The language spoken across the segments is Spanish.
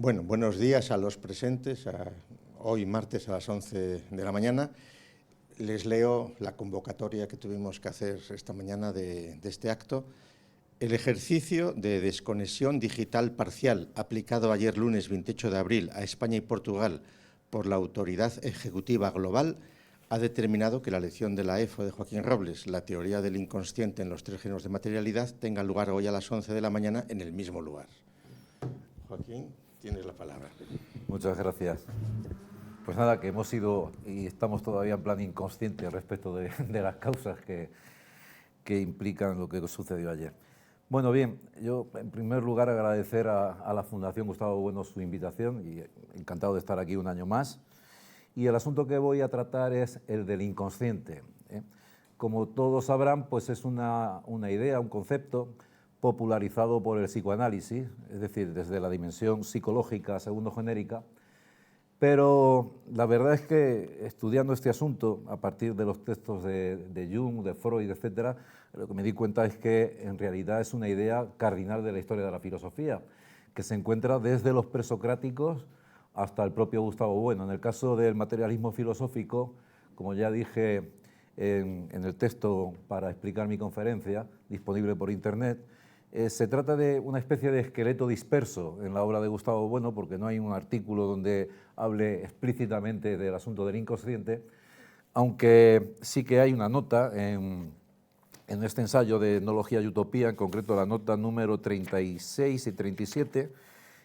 Bueno, buenos días a los presentes, hoy martes a las 11 de la mañana. Les leo la convocatoria que tuvimos que hacer esta mañana de este acto. El ejercicio de desconexión digital parcial aplicado ayer lunes 28 de abril a España y Portugal por la Autoridad Ejecutiva Global ha determinado que la lección de la EFO de Joaquín Robles, la teoría del inconsciente en los tres géneros de materialidad, tenga lugar hoy a las 11 de la mañana en el mismo lugar. Joaquín, tienes la palabra. Muchas gracias. Pues nada, que hemos ido y estamos todavía en plan inconsciente respecto de las causas que implican lo que sucedió ayer. Bueno, bien, yo en primer lugar agradecer a la Fundación Gustavo Bueno su invitación y encantado de estar aquí un año más. Y el asunto que voy a tratar es el del inconsciente. Como todos sabrán, pues es una idea, un concepto popularizado por el psicoanálisis, es decir, desde la dimensión psicológica segundo-genérica, pero la verdad es que estudiando este asunto, a partir de los textos de Jung, de Freud, etcétera, lo que me di cuenta es que en realidad es una idea cardinal de la historia de la filosofía, que se encuentra desde los presocráticos hasta el propio Gustavo Bueno. En el caso del materialismo filosófico, como ya dije en el texto para explicar mi conferencia, disponible por internet, se trata de una especie de esqueleto disperso en la obra de Gustavo Bueno, porque no hay un artículo donde hable explícitamente del asunto del inconsciente, aunque sí que hay una nota en este ensayo de Etnología y Utopía, en concreto la nota número 36 y 37,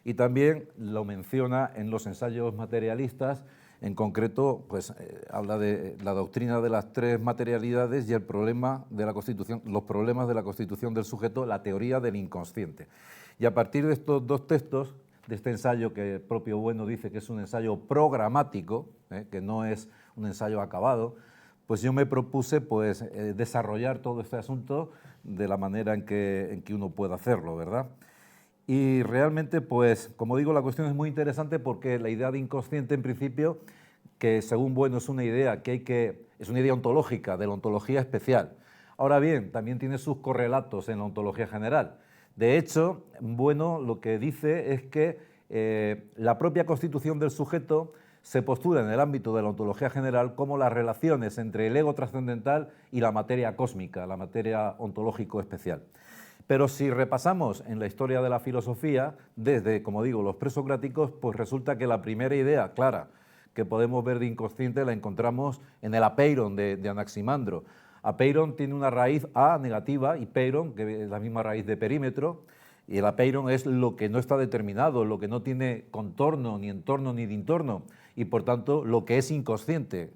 y también lo menciona en los ensayos materialistas. En concreto, pues habla de la doctrina de las tres materialidades y el problema de la constitución, los problemas de la constitución del sujeto, la teoría del inconsciente. Y a partir de estos dos textos, de este ensayo que el propio Bueno dice que es un ensayo programático, que no es un ensayo acabado, pues yo me propuse pues, desarrollar todo este asunto de la manera en que uno pueda hacerlo, ¿verdad? Y realmente, pues, como digo, la cuestión es muy interesante porque la idea de inconsciente, en principio, que según Bueno es una idea es una idea ontológica, de la ontología especial. Ahora bien, también tiene sus correlatos en la ontología general. De hecho, Bueno lo que dice es que la propia constitución del sujeto se postula en el ámbito de la ontología general como las relaciones entre el ego trascendental y la materia cósmica, la materia ontológico especial. Pero si repasamos en la historia de la filosofía, desde, como digo, los presocráticos, pues resulta que la primera idea clara que podemos ver de inconsciente la encontramos en el apeiron de Anaximandro. Apeiron tiene una raíz A negativa y peiron, que es la misma raíz de perímetro, y el apeiron es lo que no está determinado, lo que no tiene contorno, ni entorno, ni dintorno, y por tanto lo que es inconsciente.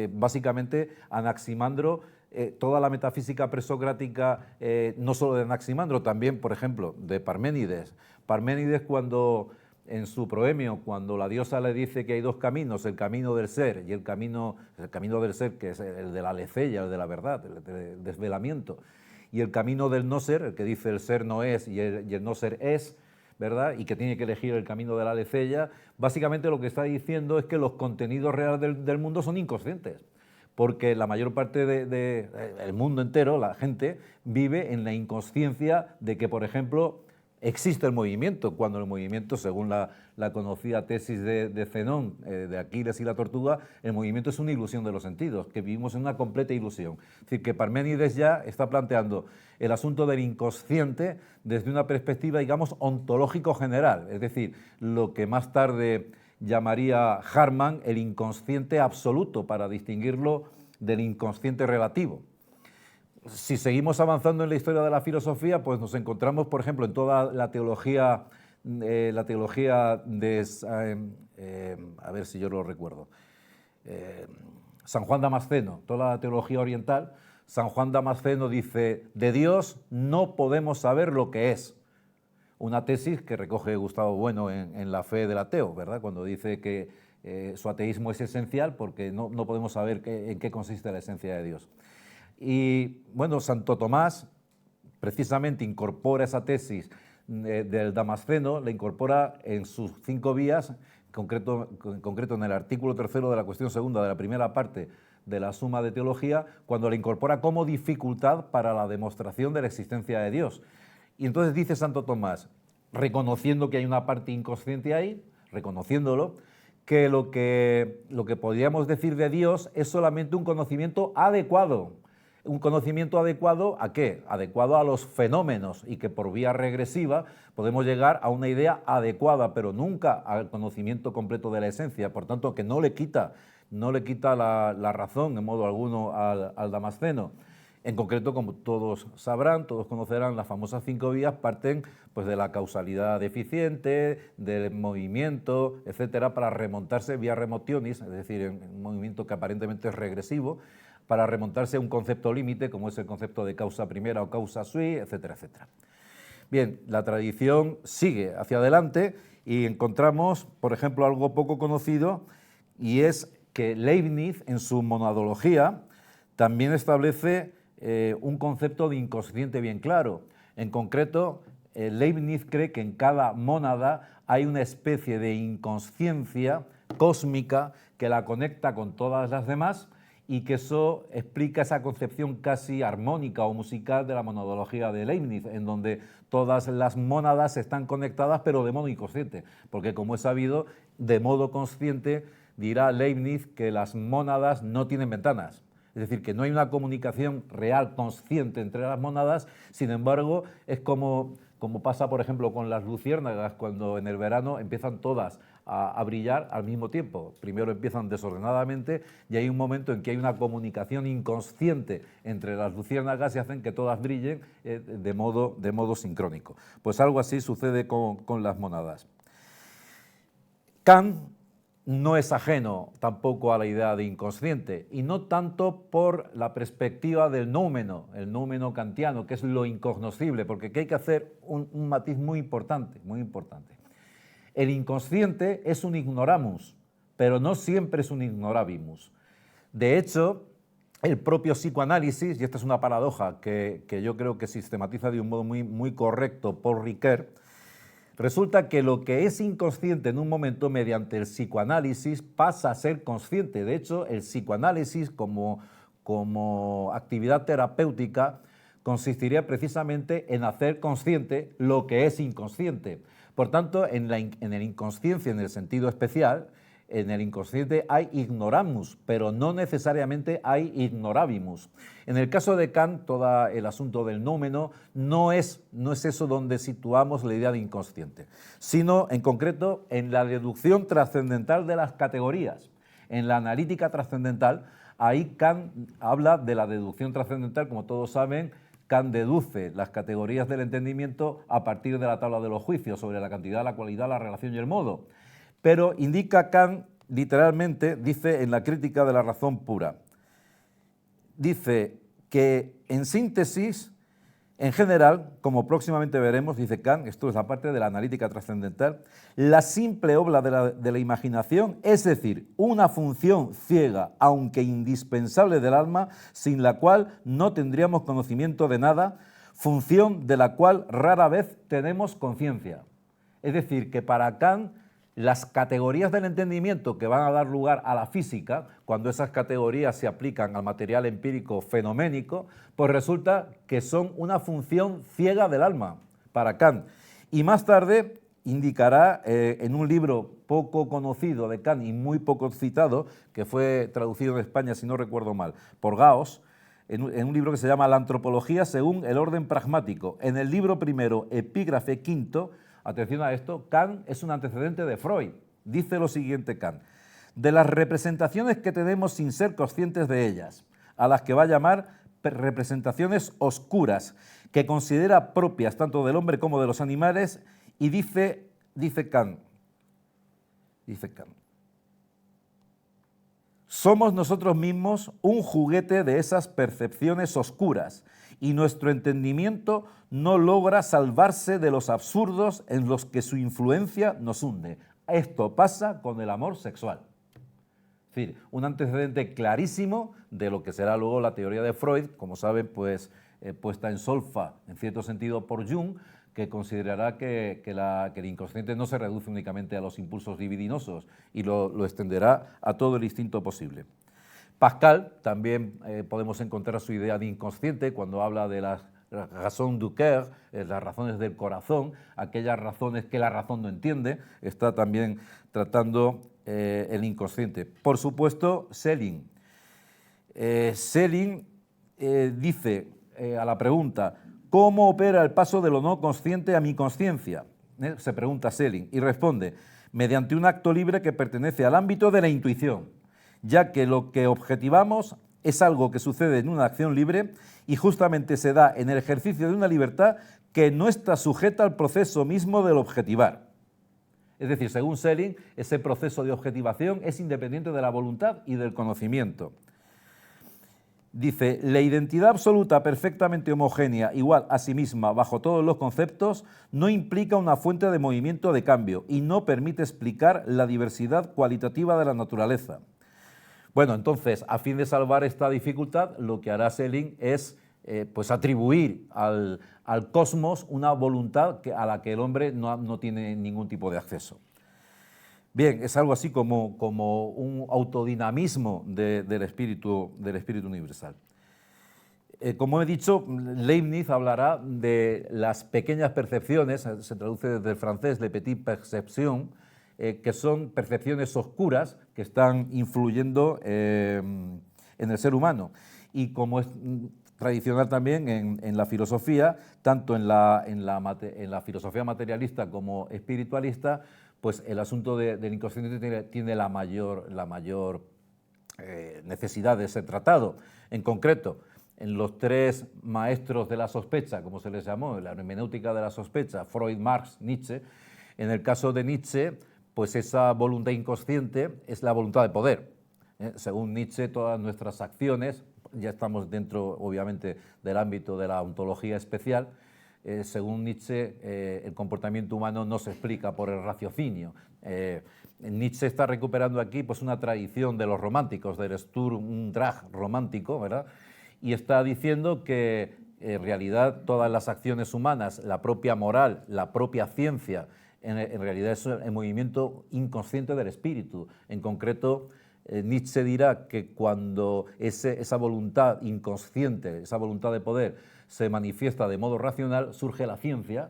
Básicamente Anaximandro, toda la metafísica presocrática, no solo de Anaximandro, también, por ejemplo, de Parménides. Parménides, cuando en su proemio, cuando la diosa le dice que hay dos caminos, el camino del ser y el camino del ser, que es el de la aletheia, el de la verdad, el del desvelamiento, y el camino del no ser, el que dice el ser no es y el no ser es, ¿verdad? Y que tiene que elegir el camino de la aletheia, básicamente lo que está diciendo es que los contenidos reales del mundo son inconscientes, porque la mayor parte del mundo entero, la gente, vive en la inconsciencia de que, por ejemplo, existe el movimiento, cuando el movimiento, según la conocida tesis de Zenón, de Aquiles y la tortuga, el movimiento es una ilusión de los sentidos, que vivimos en una completa ilusión. Es decir, que Parménides ya está planteando el asunto del inconsciente desde una perspectiva, digamos, ontológico general, es decir, lo que más tarde llamaría Harman el inconsciente absoluto, para distinguirlo del inconsciente relativo. Si seguimos avanzando en la historia de la filosofía, pues nos encontramos, por ejemplo, en toda la teología de, a ver si yo lo recuerdo, San Juan Damasceno, toda la teología oriental. San Juan Damasceno dice: de Dios no podemos saber lo que es. Una tesis que recoge Gustavo Bueno en La fe del ateo, ¿verdad? Cuando dice que su ateísmo es esencial porque no podemos saber en qué consiste la esencia de Dios. Y bueno, Santo Tomás precisamente incorpora esa tesis del Damasceno, la incorpora en sus 5 vías, en concreto en el artículo 3 de la cuestión segunda de la primera parte de la Suma de Teología, cuando la incorpora como dificultad para la demostración de la existencia de Dios. Y entonces dice Santo Tomás, reconociendo que hay una parte inconsciente ahí, reconociéndolo, que lo que podríamos decir de Dios es solamente un conocimiento adecuado. ¿Un conocimiento adecuado a qué? Adecuado a los fenómenos, y que por vía regresiva podemos llegar a una idea adecuada, pero nunca al conocimiento completo de la esencia. Por tanto, que no le quita la razón en modo alguno al Damasceno. En concreto, como todos sabrán, todos conocerán, las famosas 5 vías parten pues, de la causalidad deficiente, del movimiento, etcétera, para remontarse vía remotionis, es decir, en un movimiento que aparentemente es regresivo, para remontarse a un concepto límite, como es el concepto de causa primera o causa sui, etcétera, etcétera. Bien, la tradición sigue hacia adelante y encontramos, por ejemplo, algo poco conocido, y es que Leibniz, en su monadología, también establece un concepto de inconsciente bien claro. En concreto, Leibniz cree que en cada mónada hay una especie de inconsciencia cósmica que la conecta con todas las demás, y que eso explica esa concepción casi armónica o musical de la monadología de Leibniz, en donde todas las mónadas están conectadas pero de modo inconsciente, porque como es sabido, de modo consciente dirá Leibniz que las mónadas no tienen ventanas. Es decir, que no hay una comunicación real, consciente entre las mónadas. Sin embargo, es como pasa, por ejemplo, con las luciérnagas, cuando en el verano empiezan todas a brillar al mismo tiempo. Primero empiezan desordenadamente y hay un momento en que hay una comunicación inconsciente entre las luciérnagas y hacen que todas brillen de modo sincrónico. Pues algo así sucede con las mónadas. Kant no es ajeno tampoco a la idea de inconsciente, y no tanto por la perspectiva del noumeno, el noumeno kantiano, que es lo incognoscible, porque aquí hay que hacer un matiz muy importante, muy importante. El inconsciente es un ignoramus, pero no siempre es un ignorabimus. De hecho, el propio psicoanálisis, y esta es una paradoja que yo creo que sistematiza de un modo muy correcto Paul Ricoeur, resulta que lo que es inconsciente en un momento mediante el psicoanálisis pasa a ser consciente. De hecho, el psicoanálisis como actividad terapéutica consistiría precisamente en hacer consciente lo que es inconsciente. Por tanto, en el inconsciencia, en el sentido especial, en el inconsciente hay ignoramus, pero no necesariamente hay ignorabimus. En el caso de Kant, todo el asunto del noumeno no es eso donde situamos la idea de inconsciente, sino en concreto en la deducción trascendental de las categorías. En la analítica trascendental, ahí Kant habla de la deducción trascendental. Como todos saben, Kant deduce las categorías del entendimiento a partir de la tabla de los juicios sobre la cantidad, la cualidad, la relación y el modo. Pero indica Kant, literalmente, dice en la Crítica de la razón pura, dice que en síntesis, en general, como próximamente veremos, dice Kant, esto es la parte de la analítica trascendental, la simple obra de la imaginación, es decir, una función ciega, aunque indispensable del alma, sin la cual no tendríamos conocimiento de nada, función de la cual rara vez tenemos conciencia. Es decir, que para Kant, las categorías del entendimiento que van a dar lugar a la física, cuando esas categorías se aplican al material empírico fenoménico, pues resulta que son una función ciega del alma para Kant. Y más tarde indicará en un libro poco conocido de Kant y muy poco citado, que fue traducido en España, si no recuerdo mal, por Gauss, en un libro que se llama La antropología según el orden pragmático. En el libro primero, Epígrafe quinto, atención a esto, Kant es un antecedente de Freud. Dice lo siguiente Kant: de las representaciones que tenemos sin ser conscientes de ellas, a las que va a llamar representaciones oscuras, que considera propias tanto del hombre como de los animales, y dice Kant, somos nosotros mismos un juguete de esas percepciones oscuras, y nuestro entendimiento no logra salvarse de los absurdos en los que su influencia nos hunde. Esto pasa con el amor sexual. Es decir, un antecedente clarísimo de lo que será luego la teoría de Freud, como saben, pues puesta en solfa, en cierto sentido, por Jung, que considerará que el inconsciente no se reduce únicamente a los impulsos libidinosos y lo extenderá a todo el instinto posible. Pascal, también podemos encontrar su idea de inconsciente cuando habla de las raison du cœur, las razones del corazón, aquellas razones que la razón no entiende, está también tratando el inconsciente. Por supuesto, Schelling. Schelling dice a la pregunta, ¿cómo opera el paso de lo no consciente a mi consciencia? Se pregunta Schelling y responde, mediante un acto libre que pertenece al ámbito de la intuición, ya que lo que objetivamos es algo que sucede en una acción libre y justamente se da en el ejercicio de una libertad que no está sujeta al proceso mismo del objetivar. Es decir, según Schelling, ese proceso de objetivación es independiente de la voluntad y del conocimiento. Dice, la identidad absoluta perfectamente homogénea, igual a sí misma, bajo todos los conceptos, no implica una fuente de movimiento de cambio y no permite explicar la diversidad cualitativa de la naturaleza. Bueno, entonces, a fin de salvar esta dificultad, lo que hará Schelling es pues atribuir al cosmos una voluntad a la que el hombre no tiene ningún tipo de acceso. Bien, es algo así como un autodinamismo del espíritu universal. Como he dicho, Leibniz hablará de las pequeñas percepciones, se traduce desde el francés, les petites perceptions, que son percepciones oscuras que están influyendo en el ser humano. Y como es tradicional también en la filosofía, tanto en la filosofía materialista como espiritualista, pues el asunto del inconsciente tiene la mayor necesidad de ser tratado. En concreto, en los tres maestros de la sospecha, como se les llamó, la hermenéutica de la sospecha, Freud, Marx, Nietzsche, en el caso de Nietzsche, pues esa voluntad inconsciente es la voluntad de poder. Según Nietzsche, todas nuestras acciones, ya estamos dentro, obviamente, del ámbito de la ontología especial, según Nietzsche, el comportamiento humano no se explica por el raciocinio. Nietzsche está recuperando aquí pues, una tradición de los románticos, del Sturm und Drang romántico, ¿verdad? Y está diciendo que en realidad todas las acciones humanas, la propia moral, la propia ciencia, en realidad es el movimiento inconsciente del espíritu. En concreto, Nietzsche dirá que cuando esa voluntad inconsciente, esa voluntad de poder, se manifiesta de modo racional, surge la ciencia,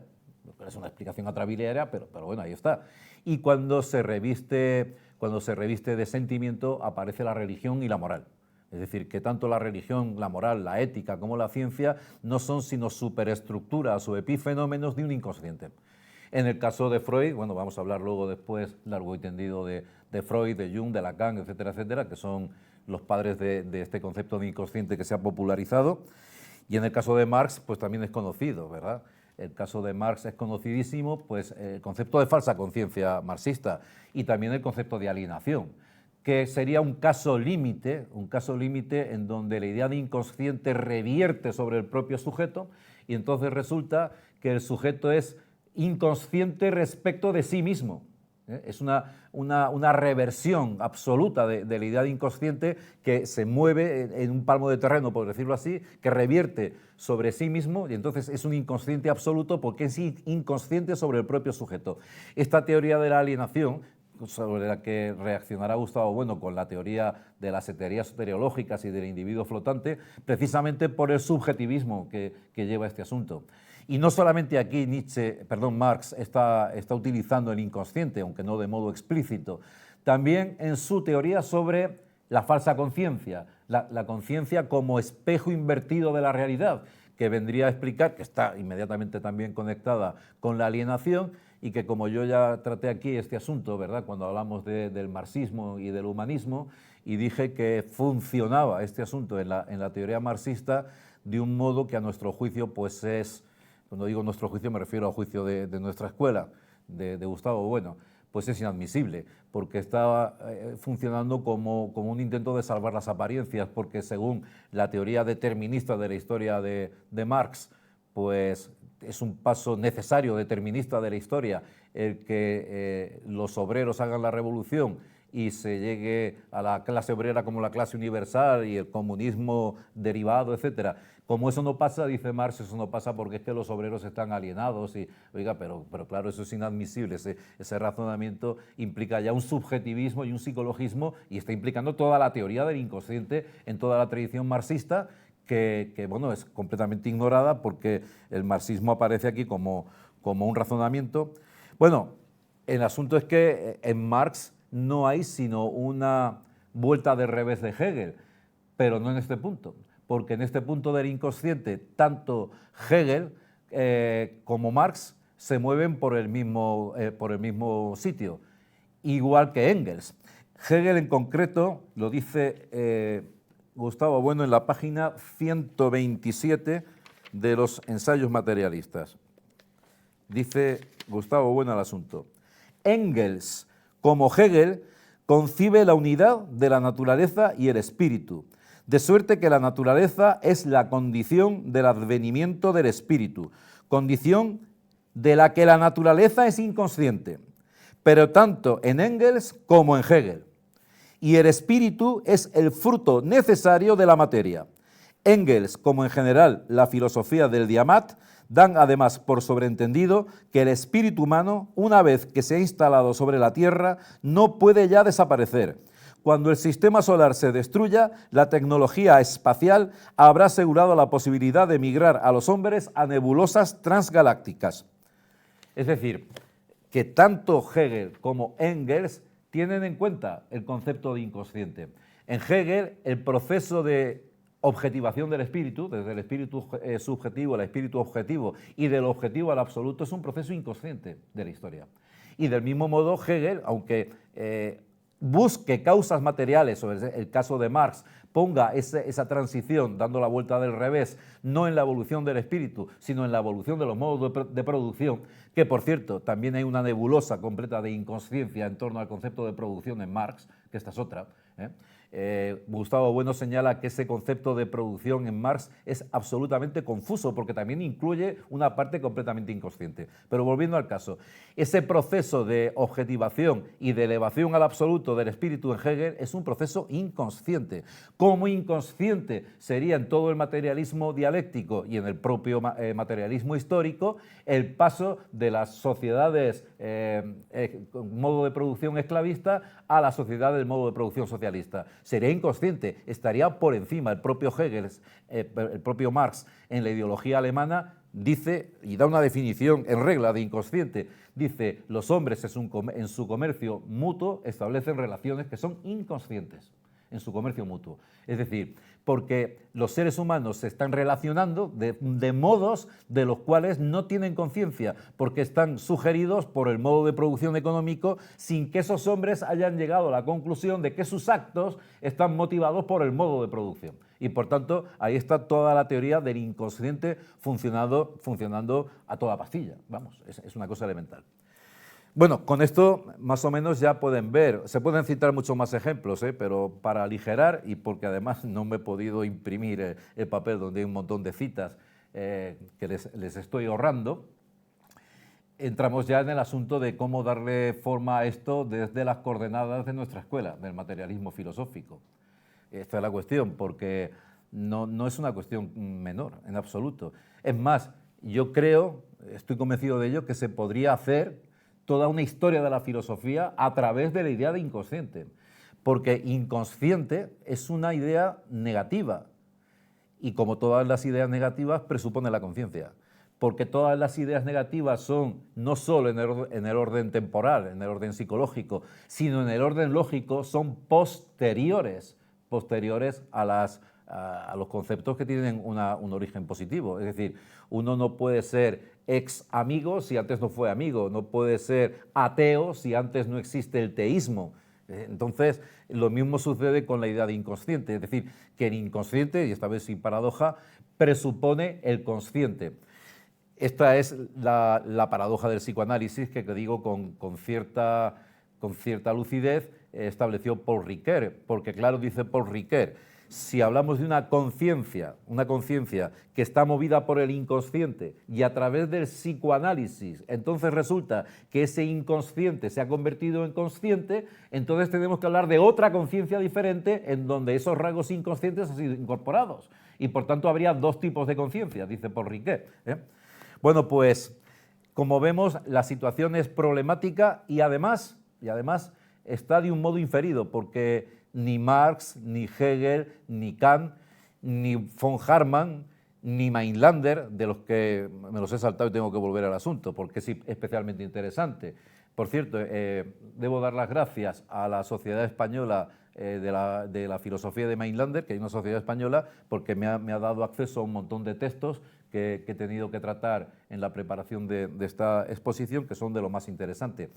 es una explicación atrabiliaria, pero bueno, ahí está. Y cuando se reviste de sentimiento, aparece la religión y la moral. Es decir, que tanto la religión, la moral, la ética como la ciencia no son sino superestructuras o epifenómenos de un inconsciente. En el caso de Freud, bueno, vamos a hablar luego después largo y tendido de Freud, de Jung, de Lacan, etcétera, etcétera, que son los padres de este concepto de inconsciente que se ha popularizado. Y en el caso de Marx, pues también es conocido, ¿verdad? El caso de Marx es conocidísimo, pues el concepto de falsa conciencia marxista y también el concepto de alienación, que sería un caso límite en donde la idea de inconsciente revierte sobre el propio sujeto y entonces resulta que el sujeto es inconsciente respecto de sí mismo. Es una reversión absoluta de la idea de inconsciente que se mueve en un palmo de terreno, por decirlo así, que revierte sobre sí mismo y entonces es un inconsciente absoluto porque es inconsciente sobre el propio sujeto. Esta teoría de la alienación, sobre la que reaccionará Gustavo Bueno con la teoría de las teorías soteriológicas y del individuo flotante, precisamente por el subjetivismo que lleva este asunto. Y no solamente aquí Marx está utilizando el inconsciente, aunque no de modo explícito, también en su teoría sobre la falsa conciencia, la conciencia como espejo invertido de la realidad, que vendría a explicar, que está inmediatamente también conectada con la alienación, y que como yo ya traté aquí este asunto, ¿verdad?, cuando hablamos del marxismo y del humanismo, y dije que funcionaba este asunto en la teoría marxista de un modo que a nuestro juicio pues es, cuando digo nuestro juicio me refiero al juicio de nuestra escuela, de Gustavo Bueno, pues es inadmisible, porque estaba funcionando como un intento de salvar las apariencias, porque según la teoría determinista de la historia de Marx, pues es un paso necesario, determinista de la historia, el que los obreros hagan la revolución y se llegue a la clase obrera como la clase universal y el comunismo derivado, etcétera. Como eso no pasa, dice Marx, eso no pasa porque es que los obreros están alienados y, oiga, pero claro, eso es inadmisible, ese razonamiento implica ya un subjetivismo y un psicologismo y está implicando toda la teoría del inconsciente en toda la tradición marxista, bueno, es completamente ignorada porque el marxismo aparece aquí como un razonamiento. Bueno, el asunto es que en Marx no hay sino una vuelta de revés de Hegel, pero no en este punto, porque en este punto del inconsciente, tanto Hegel como Marx se mueven por el mismo sitio, igual que Engels. Hegel en concreto, lo dice Gustavo Bueno en la página 127 de los Ensayos materialistas. Dice Gustavo Bueno al asunto: Engels, como Hegel, concibe la unidad de la naturaleza y el espíritu, de suerte que la naturaleza es la condición del advenimiento del espíritu, condición de la que la naturaleza es inconsciente, pero tanto en Engels como en Hegel. Y el espíritu es el fruto necesario de la materia. Engels, como en general la filosofía del Diamat, dan además por sobreentendido que el espíritu humano, una vez que se ha instalado sobre la Tierra, no puede ya desaparecer. Cuando el sistema solar se destruya, la tecnología espacial habrá asegurado la posibilidad de migrar a los hombres a nebulosas transgalácticas. Es decir, que tanto Hegel como Engels tienen en cuenta el concepto de inconsciente. En Hegel, el proceso de objetivación del espíritu, desde el espíritu subjetivo al espíritu objetivo y del objetivo al absoluto, es un proceso inconsciente de la historia. Y del mismo modo, Hegel, aunque busque causas materiales, o el caso de Marx, ponga esa transición dando la vuelta del revés, no en la evolución del espíritu, sino en la evolución de los modos de producción, que por cierto, también hay una nebulosa completa de inconsciencia en torno al concepto de producción en Marx, que esta es otra. Gustavo Bueno señala que ese concepto de producción en Marx es absolutamente confuso porque también incluye una parte completamente inconsciente. Pero volviendo al caso, ese proceso de objetivación y de elevación al absoluto del espíritu en Hegel es un proceso inconsciente. Como inconsciente sería en todo el materialismo dialéctico y en el propio materialismo histórico el paso de las sociedades con modo de producción esclavista a la sociedad del modo de producción socialista. Sería inconsciente, estaría por encima. El propio Hegel, el propio Marx, en la ideología alemana, dice, y da una definición en regla de inconsciente, dice, los hombres en su comercio mutuo establecen relaciones que son inconscientes en su comercio mutuo. Es decir, porque los seres humanos se están relacionando de modos de los cuales no tienen conciencia, porque están sugeridos por el modo de producción económico sin que esos hombres hayan llegado a la conclusión de que sus actos están motivados por el modo de producción. Y por tanto, ahí está toda la teoría del inconsciente funcionando a toda pastilla. Vamos, es una cosa elemental. Bueno, con esto más o menos ya pueden ver, se pueden citar muchos más ejemplos, pero para aligerar, y porque además no me he podido imprimir el papel donde hay un montón de citas que les estoy ahorrando, entramos ya en el asunto de cómo darle forma a esto desde las coordenadas de nuestra escuela, del materialismo filosófico. Esta es la cuestión, porque no es una cuestión menor, en absoluto. Es más, yo creo, estoy convencido de ello, que se podría hacer toda una historia de la filosofía a través de la idea de inconsciente, porque inconsciente es una idea negativa y como todas las ideas negativas presupone la conciencia, porque todas las ideas negativas son no solo en el orden temporal, en el orden psicológico, sino en el orden lógico, son posteriores a los conceptos que tienen un origen positivo. Es decir, uno no puede ser ex amigo si antes no fue amigo, no puede ser ateo si antes no existe el teísmo. Entonces, lo mismo sucede con la idea de inconsciente, es decir, que el inconsciente, y esta vez sin paradoja, presupone el consciente. Esta es la paradoja del psicoanálisis que digo con cierta lucidez estableció Paul Ricoeur, porque claro, dice Paul Ricoeur, si hablamos de una conciencia que está movida por el inconsciente y a través del psicoanálisis, entonces resulta que ese inconsciente se ha convertido en consciente, entonces tenemos que hablar de otra conciencia diferente en donde esos rasgos inconscientes han sido incorporados. Y por tanto habría dos tipos de conciencia, dice Paul Ricoeur. Bueno, pues como vemos, la situación es problemática y además está de un modo inferido, porque ni Marx, ni Hegel, ni Kant ni von Hartmann, ni Mainlander, de los que me los he saltado y tengo que volver al asunto, porque es especialmente interesante. Por cierto, debo dar las gracias a la Sociedad Española de la Filosofía de Mainlander, que hay una sociedad española, porque me ha dado acceso a un montón de textos que he tenido que tratar en la preparación de esta exposición, que son de lo más interesante.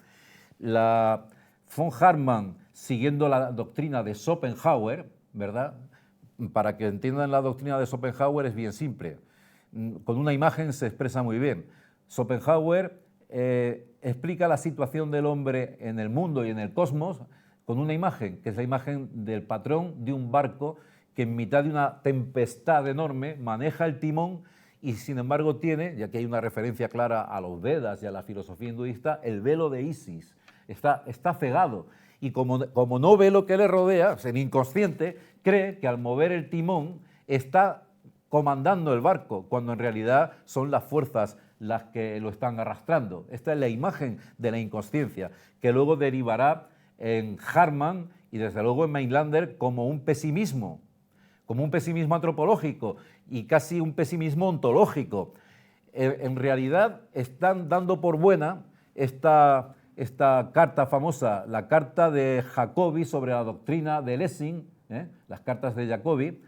Von Hartmann, siguiendo la doctrina de Schopenhauer, ¿verdad? Para que entiendan la doctrina de Schopenhauer es bien simple. Con una imagen se expresa muy bien. Schopenhauer explica la situación del hombre en el mundo y en el cosmos con una imagen, que es la imagen del patrón de un barco que en mitad de una tempestad enorme maneja el timón y sin embargo tiene, ya que hay una referencia clara a los Vedas y a la filosofía hinduista, el velo de Isis. Está cegado y como no ve lo que le rodea, el inconsciente cree que al mover el timón está comandando el barco, cuando en realidad son las fuerzas las que lo están arrastrando. Esta es la imagen de la inconsciencia, que luego derivará en Hartmann y desde luego en Mainlander como un pesimismo antropológico y casi un pesimismo ontológico. En realidad están dando por buena esta carta famosa, la carta de Jacobi sobre la doctrina de Lessing, las cartas de Jacobi,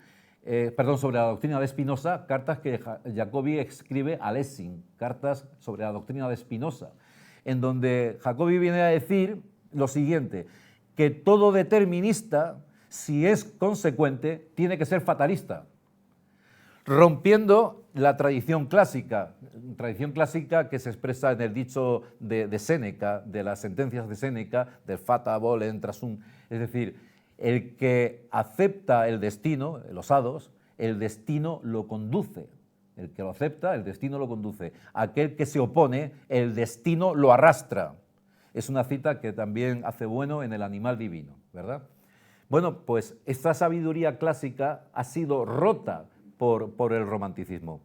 sobre la doctrina de Spinoza, cartas que Jacobi escribe a Lessing, cartas sobre la doctrina de Spinoza, en donde Jacobi viene a decir lo siguiente, que todo determinista, si es consecuente, tiene que ser fatalista, rompiendo la tradición clásica que se expresa en el dicho de Séneca, de las sentencias de Séneca, del fata volent sum, es decir, el que acepta el destino, los hados, el destino lo conduce. El que lo acepta, el destino lo conduce. Aquel que se opone, el destino lo arrastra. Es una cita que también hace bueno en El animal divino, ¿verdad? Bueno, pues esta sabiduría clásica ha sido rota por el romanticismo,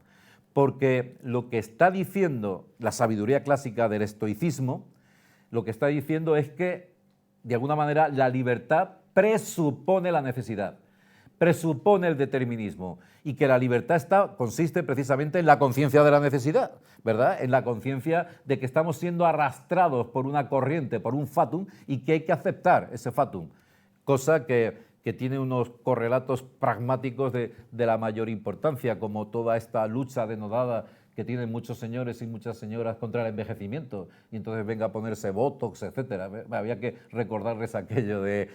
porque lo que está diciendo la sabiduría clásica del estoicismo, lo que está diciendo es que, de alguna manera, la libertad presupone la necesidad, presupone el determinismo, y que la libertad consiste precisamente en la conciencia de la necesidad, ¿verdad? En la conciencia de que estamos siendo arrastrados por una corriente, por un fatum, y que hay que aceptar ese fatum, cosa que tiene unos correlatos pragmáticos de la mayor importancia, como toda esta lucha denodada que tienen muchos señores y muchas señoras contra el envejecimiento, y entonces venga a ponerse botox, etcétera. Había que recordarles aquello de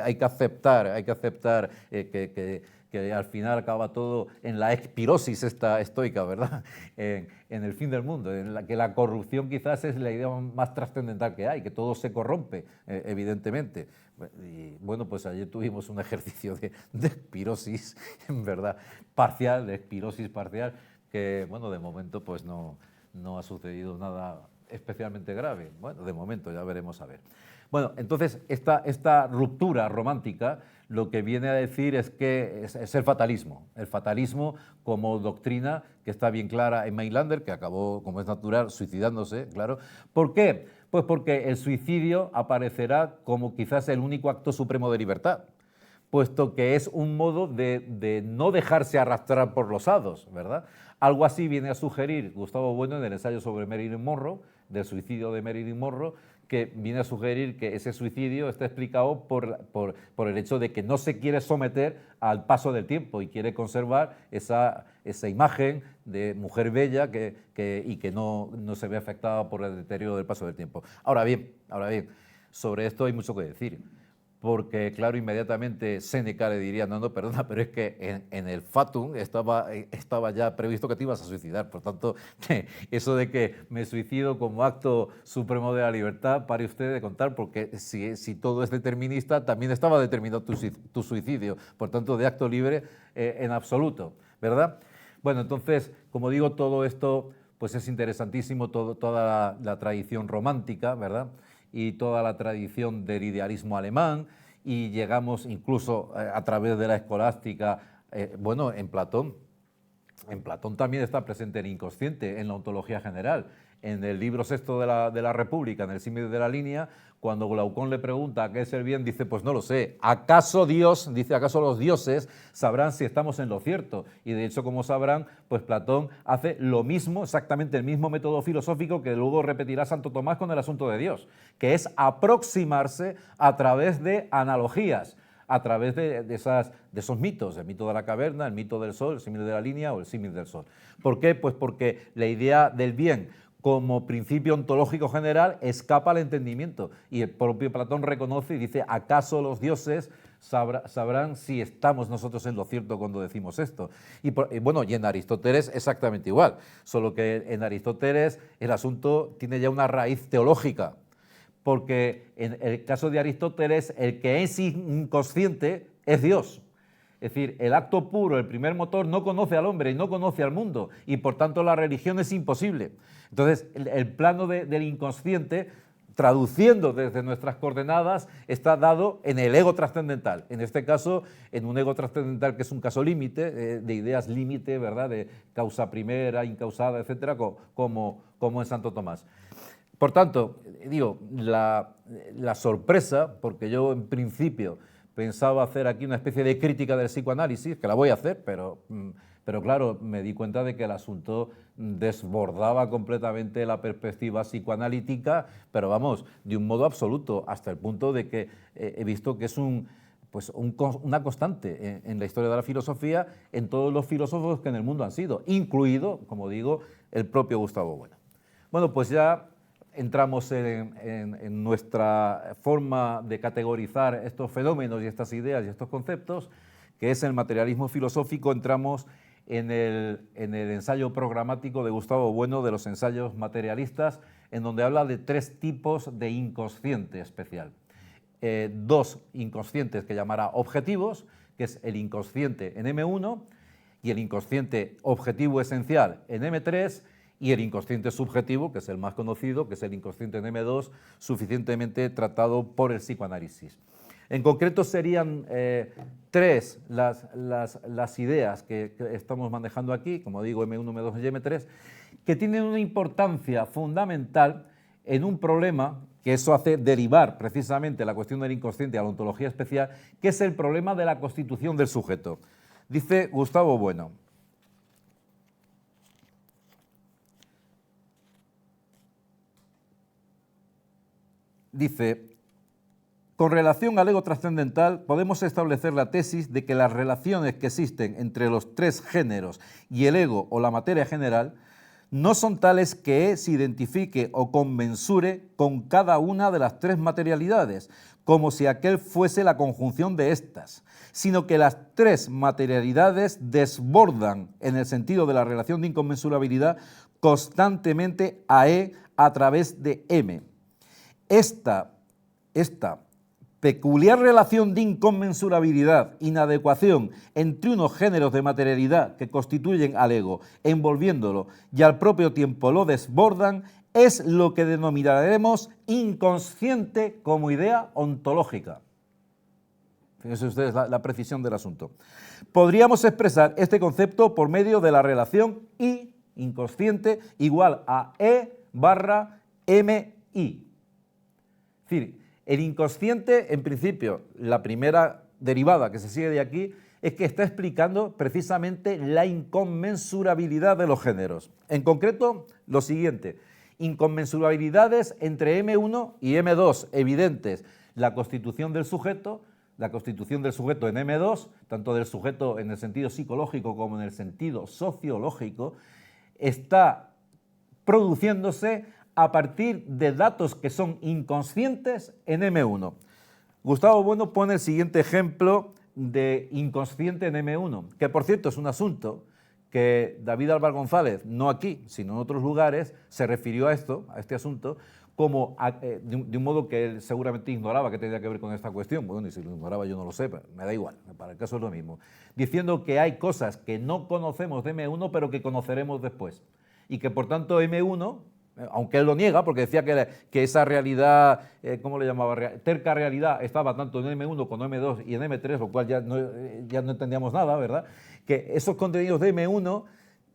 hay que aceptar que al final acaba todo en la expirosis esta estoica, ¿verdad? En el fin del mundo, en la que la corrupción quizás es la idea más trascendental que hay, que todo se corrompe, evidentemente. Y bueno, pues ayer tuvimos un ejercicio de expirosis, en verdad, parcial, de expirosis parcial, que, bueno, de momento pues no ha sucedido nada especialmente grave. Bueno, de momento, ya veremos a ver. Bueno, entonces, esta ruptura romántica lo que viene a decir es que es el fatalismo como doctrina que está bien clara en Mainlander, que acabó, como es natural, suicidándose, claro. ¿Por qué? Pues porque el suicidio aparecerá como quizás el único acto supremo de libertad, puesto que es un modo de no dejarse arrastrar por los hados, ¿verdad? Algo así viene a sugerir Gustavo Bueno en el ensayo sobre Marilyn Monroe, del suicidio de Marilyn Monroe, que viene a sugerir que ese suicidio está explicado por el hecho de que no se quiere someter al paso del tiempo y quiere conservar esa imagen de mujer bella y que no se ve afectada por el deterioro del paso del tiempo. Ahora bien, sobre esto hay mucho que decir, porque claro, inmediatamente Séneca le diría, no, perdona, pero es que en el fatum estaba ya previsto que te ibas a suicidar, por tanto, eso de que me suicido como acto supremo de la libertad, pare usted de contar, porque si todo es determinista, también estaba determinado tu suicidio, por tanto, de acto libre en absoluto, ¿verdad? Bueno, entonces, como digo, todo esto pues es interesantísimo, toda la tradición romántica, ¿verdad?, y toda la tradición del idealismo alemán, y llegamos incluso a través de la escolástica, bueno, en Platón, en Platón también está presente el inconsciente, en la ontología general. En el libro sexto de la República, en el símil de la línea, cuando Glaucón le pregunta qué es el bien, dice, pues no lo sé. ¿Acaso Dios, dice, acaso los dioses sabrán si estamos en lo cierto? Y de hecho, como sabrán, pues Platón hace lo mismo, exactamente el mismo método filosófico que luego repetirá Santo Tomás con el asunto de Dios, que es aproximarse a través de analogías, a través de esos mitos, el mito de la caverna, el mito del sol, el símil de la línea o el símil del sol. ¿Por qué? Pues porque la idea del bien como principio ontológico general escapa al entendimiento, y el propio Platón reconoce y dice, ¿acaso los dioses sabrán si estamos nosotros en lo cierto cuando decimos esto? Y en Aristóteles exactamente igual, solo que en Aristóteles el asunto tiene ya una raíz teológica, porque en el caso de Aristóteles el que es inconsciente es Dios. Es decir, el acto puro, el primer motor, no conoce al hombre y no conoce al mundo, y por tanto la religión es imposible. Entonces, el plano del inconsciente, traduciendo desde nuestras coordenadas, está dado en el ego trascendental. En este caso, en un ego trascendental que es un caso límite, de ideas límite, ¿verdad?, de causa primera, incausada, etcétera, como en Santo Tomás. Por tanto, digo, la sorpresa, porque yo en principio pensaba hacer aquí una especie de crítica del psicoanálisis, que la voy a hacer, pero claro, me di cuenta de que el asunto desbordaba completamente la perspectiva psicoanalítica, pero vamos, de un modo absoluto, hasta el punto de que he visto que es una constante en la historia de la filosofía, en todos los filósofos que en el mundo han sido, incluido, como digo, el propio Gustavo Bueno. Bueno, pues ya entramos en nuestra forma de categorizar estos fenómenos y estas ideas y estos conceptos, que es el materialismo filosófico. Entramos en el ensayo programático de Gustavo Bueno, de los ensayos materialistas, en donde habla de tres tipos de inconsciente especial. Dos inconscientes que llamará objetivos, que es el inconsciente en M1 y el inconsciente objetivo esencial en M3, y el inconsciente subjetivo, que es el más conocido, que es el inconsciente en M2, suficientemente tratado por el psicoanálisis. En concreto serían tres las ideas que estamos manejando aquí, como digo, M1, M2 y M3, que tienen una importancia fundamental en un problema que eso hace derivar precisamente la cuestión del inconsciente a la ontología especial, que es el problema de la constitución del sujeto. Dice Gustavo Bueno: dice, con relación al ego trascendental, podemos establecer la tesis de que las relaciones que existen entre los tres géneros y el ego o la materia general no son tales que se identifique o conmensure con cada una de las tres materialidades, como si aquel fuese la conjunción de estas, sino que las tres materialidades desbordan, en el sentido de la relación de inconmensurabilidad, constantemente a E a través de M. Esta peculiar relación de inconmensurabilidad, inadecuación entre unos géneros de materialidad que constituyen al ego, envolviéndolo y al propio tiempo lo desbordan, es lo que denominaremos inconsciente como idea ontológica. Fíjense ustedes la precisión del asunto. Podríamos expresar este concepto por medio de la relación I, inconsciente, igual a E barra MI. Es decir, el inconsciente, en principio, la primera derivada que se sigue de aquí es que está explicando precisamente la inconmensurabilidad de los géneros. En concreto, lo siguiente: inconmensurabilidades entre M1 y M2 evidentes. La constitución del sujeto en M2, tanto del sujeto en el sentido psicológico como en el sentido sociológico, está produciéndose a partir de datos que son inconscientes en M1. Gustavo Bueno pone el siguiente ejemplo de inconsciente en M1, que por cierto es un asunto que David Álvar González, no aquí, sino en otros lugares, se refirió a este asunto, como de un modo que él seguramente ignoraba que tenía que ver con esta cuestión. Bueno, y si lo ignoraba yo no lo sé, pero me da igual, para el caso es lo mismo. Diciendo que hay cosas que no conocemos de M1, pero que conoceremos después. Y que por tanto M1, aunque él lo niega, porque decía que esa realidad, ¿cómo le llamaba? Terca realidad estaba tanto en M1 como en M2 y en M3, lo cual ya no entendíamos nada, ¿verdad? Que esos contenidos de M1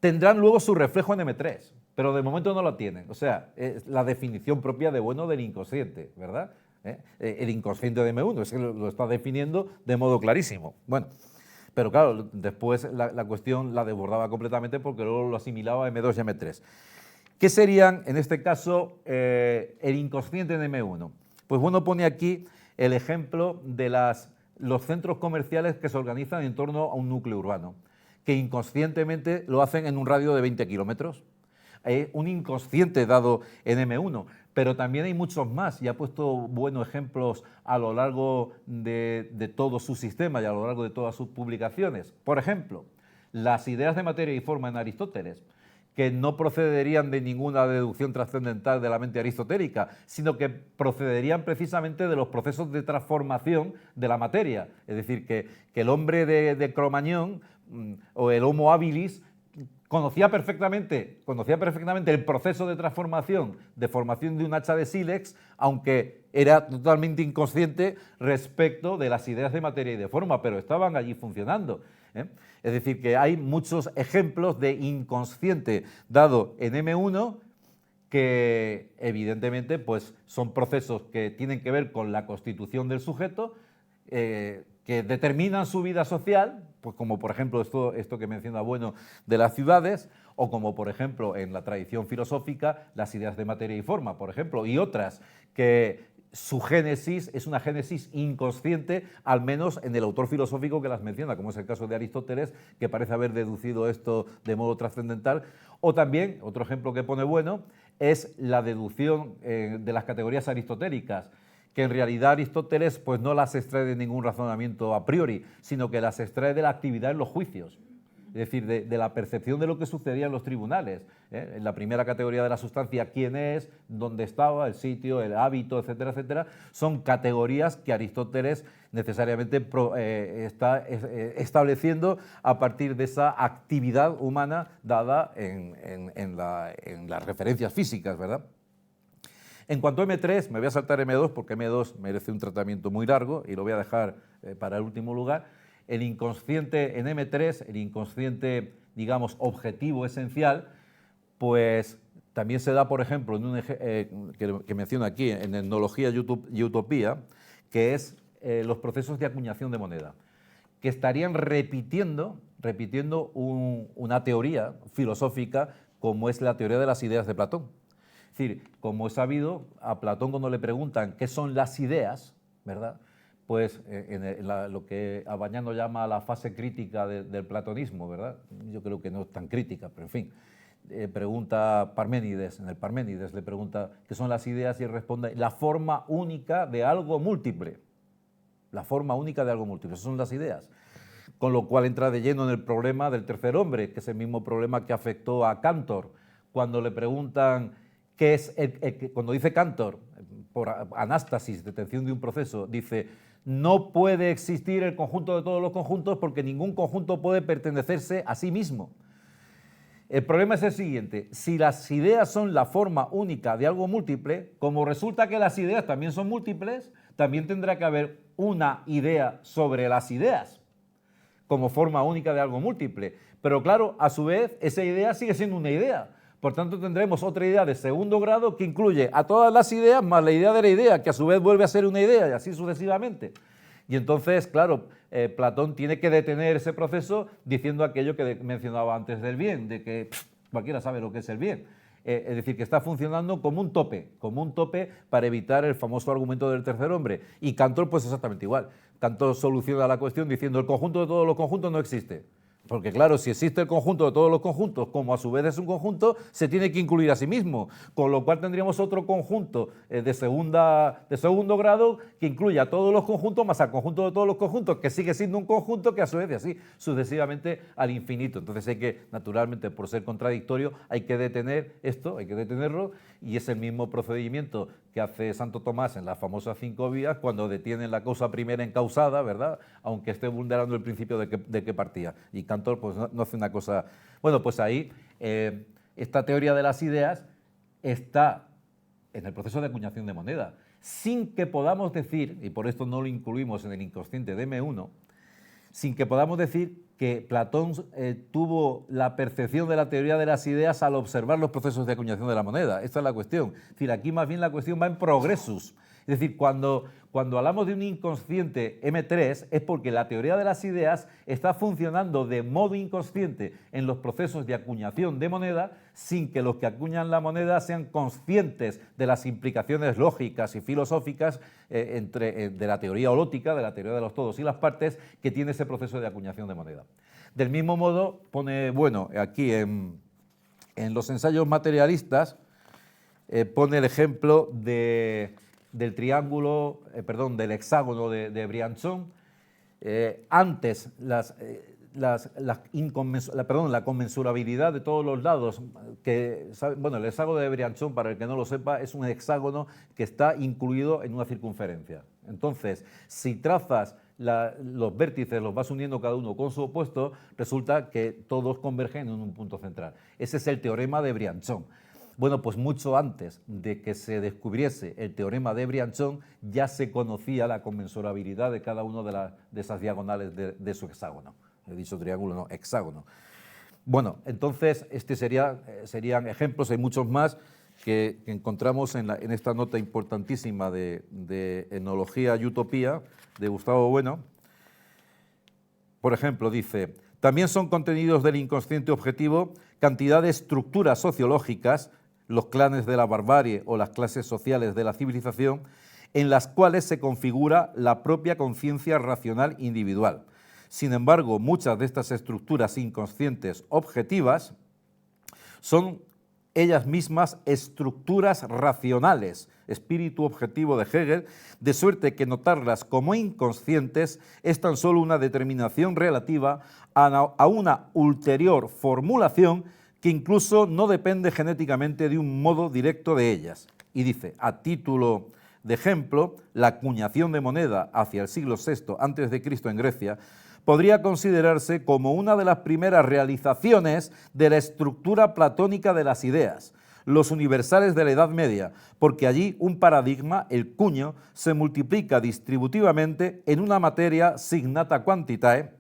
tendrán luego su reflejo en M3, pero de momento no lo tienen. O sea, es la definición propia de bueno del inconsciente, ¿verdad? El inconsciente de M1, es que lo está definiendo de modo clarísimo. Bueno, pero claro, después la cuestión la desbordaba completamente porque luego lo asimilaba a M2 y M3. ¿Qué serían, en este caso, el inconsciente de M1? Pues bueno, pone aquí el ejemplo de los centros comerciales que se organizan en torno a un núcleo urbano, que inconscientemente lo hacen en un radio de 20 kilómetros. Hay un inconsciente dado en M1, pero también hay muchos más, y ha puesto buenos ejemplos a lo largo de todo su sistema y a lo largo de todas sus publicaciones. Por ejemplo, las ideas de materia y forma en Aristóteles, que no procederían de ninguna deducción trascendental de la mente aristotélica, sino que procederían precisamente de los procesos de transformación de la materia. Es decir, que el hombre de Cromañón o el Homo habilis conocía perfectamente el proceso de transformación, de formación de un hacha de sílex, aunque era totalmente inconsciente respecto de las ideas de materia y de forma, pero estaban allí funcionando. Es decir, que hay muchos ejemplos de inconsciente dado en M1 que evidentemente pues, son procesos que tienen que ver con la constitución del sujeto, que determinan su vida social, pues como por ejemplo esto que menciona Bueno de las ciudades, o como por ejemplo en la tradición filosófica las ideas de materia y forma, por ejemplo, y otras que su génesis es una génesis inconsciente, al menos en el autor filosófico que las menciona, como es el caso de Aristóteles, que parece haber deducido esto de modo trascendental. O también, otro ejemplo que pone Bueno, es la deducción de las categorías aristotélicas, que en realidad Aristóteles pues, no las extrae de ningún razonamiento a priori, sino que las extrae de la actividad en los juicios. Es decir, de la percepción de lo que sucedía en los tribunales. En la primera categoría de la sustancia, quién es, dónde estaba, el sitio, el hábito, etcétera, etcétera, son categorías que Aristóteles necesariamente está estableciendo a partir de esa actividad humana dada en las referencias físicas, ¿verdad? En cuanto a M3, me voy a saltar M2 porque M2 merece un tratamiento muy largo y lo voy a dejar para el último lugar. El inconsciente en M3, el inconsciente, digamos, objetivo esencial, pues también se da, por ejemplo, en un que menciono aquí, en Etnología y Utopía, que es los procesos de acuñación de moneda, que estarían repitiendo una teoría filosófica como es la teoría de las ideas de Platón. Es decir, como es sabido, a Platón cuando le preguntan qué son las ideas, ¿verdad?, pues lo que Abañano llama la fase crítica del platonismo, ¿verdad? Yo creo que no es tan crítica, pero en fin. Pregunta Parménides, en el Parménides le pregunta qué son las ideas y él responde la forma única de algo múltiple. La forma única de algo múltiple, esas son las ideas. Con lo cual entra de lleno en el problema del tercer hombre, que es el mismo problema que afectó a Cantor. Cuando le preguntan qué es, cuando dice Cantor, por anástasis, detención de un proceso, dice no puede existir el conjunto de todos los conjuntos porque ningún conjunto puede pertenecerse a sí mismo. El problema es el siguiente, si las ideas son la forma única de algo múltiple, como resulta que las ideas también son múltiples, también tendrá que haber una idea sobre las ideas como forma única de algo múltiple. Pero claro, a su vez, esa idea sigue siendo una idea. Por tanto, tendremos otra idea de segundo grado que incluye a todas las ideas más la idea de la idea, que a su vez vuelve a ser una idea y así sucesivamente. Y entonces, claro, Platón tiene que detener ese proceso diciendo aquello que mencionaba antes del bien, de que cualquiera sabe lo que es el bien. Es decir, que está funcionando como un tope para evitar el famoso argumento del tercer hombre. Y Cantor, pues exactamente igual. Cantor soluciona la cuestión diciendo el conjunto de todos los conjuntos no existe. Porque claro, si existe el conjunto de todos los conjuntos, como a su vez es un conjunto, se tiene que incluir a sí mismo, con lo cual tendríamos otro conjunto de segundo grado que incluye a todos los conjuntos más al conjunto de todos los conjuntos, que sigue siendo un conjunto que a su vez y así sucesivamente al infinito. Entonces hay que, naturalmente, por ser contradictorio, hay que detener esto, hay que detenerlo, y es el mismo procedimiento que hace Santo Tomás en las famosas 5 vías cuando detienen la causa primera encausada, ¿verdad?, aunque esté vulnerando el principio de que partía. Y Cantor pues no hace una cosa... Bueno, pues ahí esta teoría de las ideas está en el proceso de acuñación de moneda, sin que podamos decir, y por esto no lo incluimos en el inconsciente de M1, sin que podamos decir que Platón tuvo la percepción de la teoría de las ideas al observar los procesos de acuñación de la moneda. Esta es la cuestión. Es decir, aquí más bien la cuestión va en progresus. Es decir, cuando hablamos de un inconsciente M3 es porque la teoría de las ideas está funcionando de modo inconsciente en los procesos de acuñación de moneda sin que los que acuñan la moneda sean conscientes de las implicaciones lógicas y filosóficas de la teoría holótica, de la teoría de los todos y las partes que tiene ese proceso de acuñación de moneda. Del mismo modo, pone, bueno, aquí en los ensayos materialistas, pone el ejemplo del triángulo, del hexágono de Briançon. Antes la conmensurabilidad de todos los lados, bueno, el hexágono de Briançon, para el que no lo sepa, es un hexágono que está incluido en una circunferencia. Entonces, si trazas los vértices, los vas uniendo cada uno con su opuesto, resulta que todos convergen en un punto central. Ese es el teorema de Briançon. Bueno, pues mucho antes de que se descubriese el teorema de Briançon, ya se conocía la conmensurabilidad de cada una de esas diagonales de su hexágono. He dicho triángulo, no, hexágono. Bueno, entonces, serían ejemplos, hay muchos más que encontramos en esta nota importantísima de Enología y Utopía de Gustavo Bueno. Por ejemplo, dice: también son contenidos del inconsciente objetivo cantidad de estructuras sociológicas, los clanes de la barbarie o las clases sociales de la civilización, en las cuales se configura la propia conciencia racional individual. Sin embargo, muchas de estas estructuras inconscientes objetivas son ellas mismas estructuras racionales, espíritu objetivo de Hegel, de suerte que notarlas como inconscientes es tan solo una determinación relativa a una ulterior formulación que incluso no depende genéticamente de un modo directo de ellas. Y dice, a título de ejemplo, la acuñación de moneda hacia el siglo VI a.C. en Grecia podría considerarse como una de las primeras realizaciones de la estructura platónica de las ideas, los universales de la Edad Media, porque allí un paradigma, el cuño, se multiplica distributivamente en una materia signata quantitae,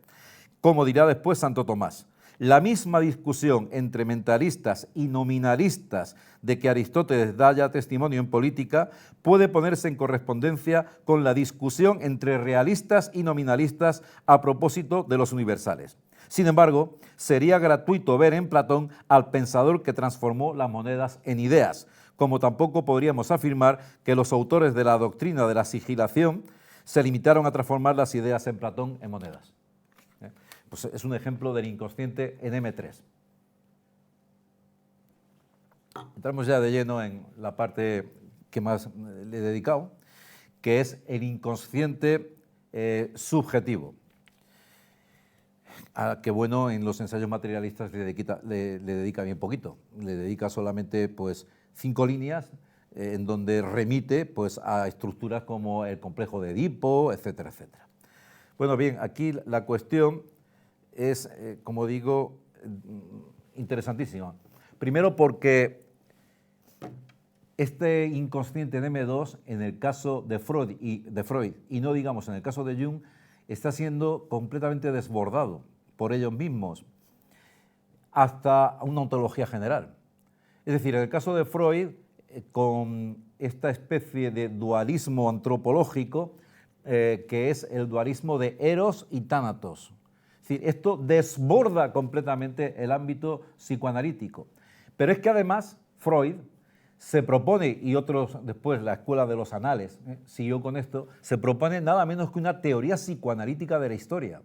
como dirá después Santo Tomás. La misma discusión entre mentalistas y nominalistas de que Aristóteles da ya testimonio en política puede ponerse en correspondencia con la discusión entre realistas y nominalistas a propósito de los universales. Sin embargo, sería gratuito ver en Platón al pensador que transformó las monedas en ideas, como tampoco podríamos afirmar que los autores de la doctrina de la sigilación se limitaron a transformar las ideas en Platón en monedas. Pues es un ejemplo del inconsciente en M3. Entramos ya de lleno en la parte que más le he dedicado, que es el inconsciente subjetivo, a que bueno, en los ensayos materialistas le dedica bien poquito, le dedica solamente pues 5 líneas en donde remite pues a estructuras como el complejo de Edipo, etcétera, etcétera. Bueno, bien, aquí la cuestión es, como digo, interesantísima. Primero porque este inconsciente en M2, en el caso de Freud y no digamos en el caso de Jung, está siendo completamente desbordado por ellos mismos hasta una ontología general. Es decir, en el caso de Freud, con esta especie de dualismo antropológico, que es el dualismo de Eros y Tánatos. Es decir, esto desborda completamente el ámbito psicoanalítico. Pero es que además Freud se propone, y otros después, la escuela de los anales, siguió con esto, se propone nada menos que una teoría psicoanalítica de la historia.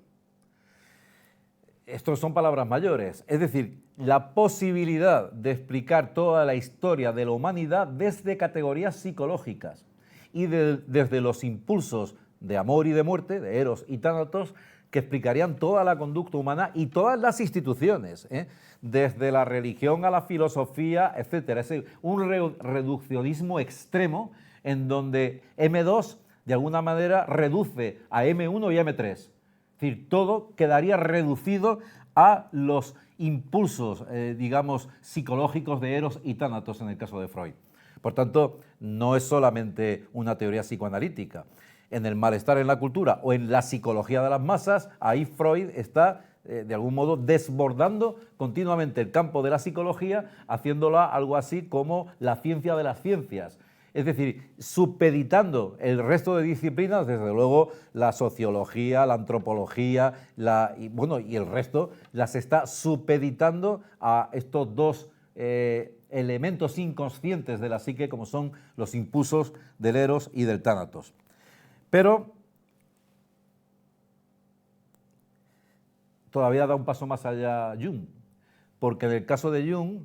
Estos son palabras mayores, es decir, la posibilidad de explicar toda la historia de la humanidad desde categorías psicológicas y desde los impulsos de amor y de muerte, de Eros y Tánatos, que explicarían toda la conducta humana y todas las instituciones, desde la religión a la filosofía, etc. Es decir, un reduccionismo extremo en donde M2 de alguna manera reduce a M1 y M3. Es decir, todo quedaría reducido a los impulsos, digamos, psicológicos de Eros y Tánatos en el caso de Freud. Por tanto, no es solamente una teoría psicoanalítica. En el malestar en la cultura o en la psicología de las masas, ahí Freud está de algún modo desbordando continuamente el campo de la psicología, haciéndola algo así como la ciencia de las ciencias. Es decir, supeditando el resto de disciplinas, desde luego la sociología, la antropología y el resto, las está supeditando a estos dos elementos inconscientes de la psique, como son los impulsos del eros y del tánatos. Pero todavía da un paso más allá Jung, porque en el caso de Jung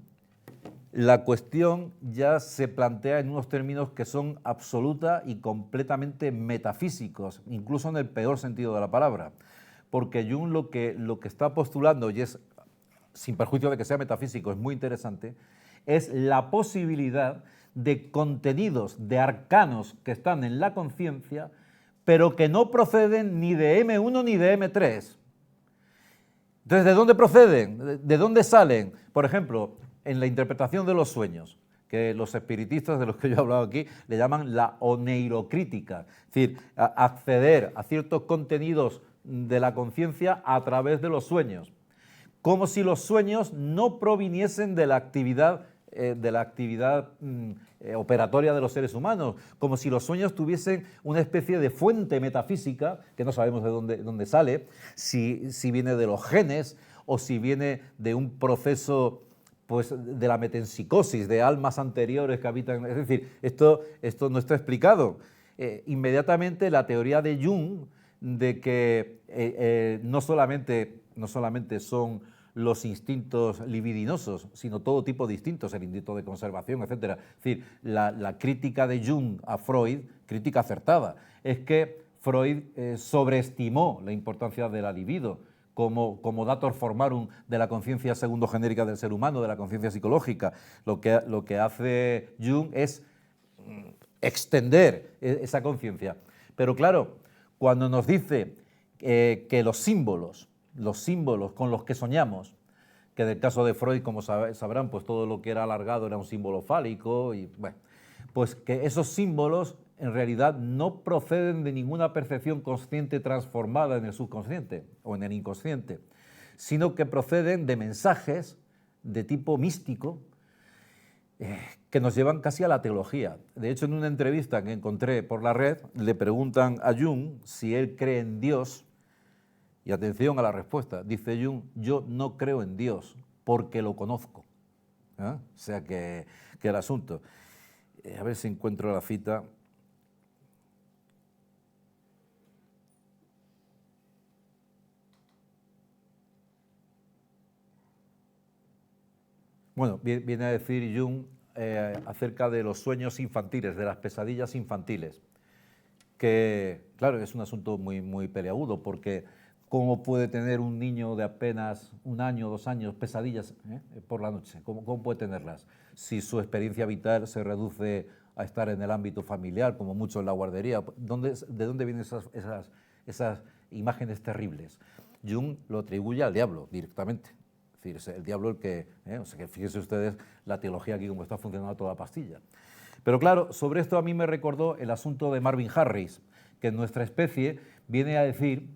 la cuestión ya se plantea en unos términos que son absoluta y completamente metafísicos, incluso en el peor sentido de la palabra, porque Jung lo que está postulando, y es, sin perjuicio de que sea metafísico, es muy interesante, es la posibilidad de contenidos, de arcanos que están en la conciencia, pero que no proceden ni de M1 ni de M3. Entonces, ¿de dónde proceden? ¿De dónde salen? Por ejemplo, en la interpretación de los sueños, que los espiritistas de los que yo he hablado aquí le llaman la oneirocrítica, es decir, acceder a ciertos contenidos de la conciencia a través de los sueños, como si los sueños no proviniesen de la actividad operatoria de los seres humanos, como si los sueños tuviesen una especie de fuente metafísica, que no sabemos de dónde sale, si viene de los genes o si viene de un proceso pues, de la metempsicosis, de almas anteriores que habitan. Es decir, esto no está explicado. Inmediatamente la teoría de Jung de que no solamente son los instintos libidinosos, sino todo tipo de instintos, el instinto de conservación, etc. Es decir, la crítica de Jung a Freud, crítica acertada, es que Freud sobreestimó la importancia de la libido como dator formarum de la conciencia segundo-genérica del ser humano, de la conciencia psicológica. Lo que hace Jung es extender esa conciencia. Pero claro, cuando nos dice que los símbolos con los que soñamos, que en el caso de Freud, como sabrán, pues todo lo que era alargado era un símbolo fálico, y bueno, pues que esos símbolos en realidad no proceden de ninguna percepción consciente transformada en el subconsciente o en el inconsciente, sino que proceden de mensajes de tipo místico que nos llevan casi a la teología. De hecho, en una entrevista que encontré por la red, le preguntan a Jung si él cree en Dios. Y atención a la respuesta, dice Jung, yo no creo en Dios porque lo conozco. O sea que el asunto. A ver si encuentro la cita. Bueno, viene a decir Jung acerca de los sueños infantiles, de las pesadillas infantiles, que claro, es un asunto muy, muy peleagudo, porque ¿cómo puede tener un niño de apenas 1 año, 2 años pesadillas por la noche? ¿Cómo puede tenerlas? Si su experiencia vital se reduce a estar en el ámbito familiar, como mucho en la guardería. ¿De dónde vienen esas imágenes terribles? Jung lo atribuye al diablo directamente. Es decir, es el diablo el que... o sea, que fíjense ustedes la teología aquí, cómo está funcionando toda la pastilla. Pero claro, sobre esto a mí me recordó el asunto de Marvin Harris, que en nuestra especie viene a decir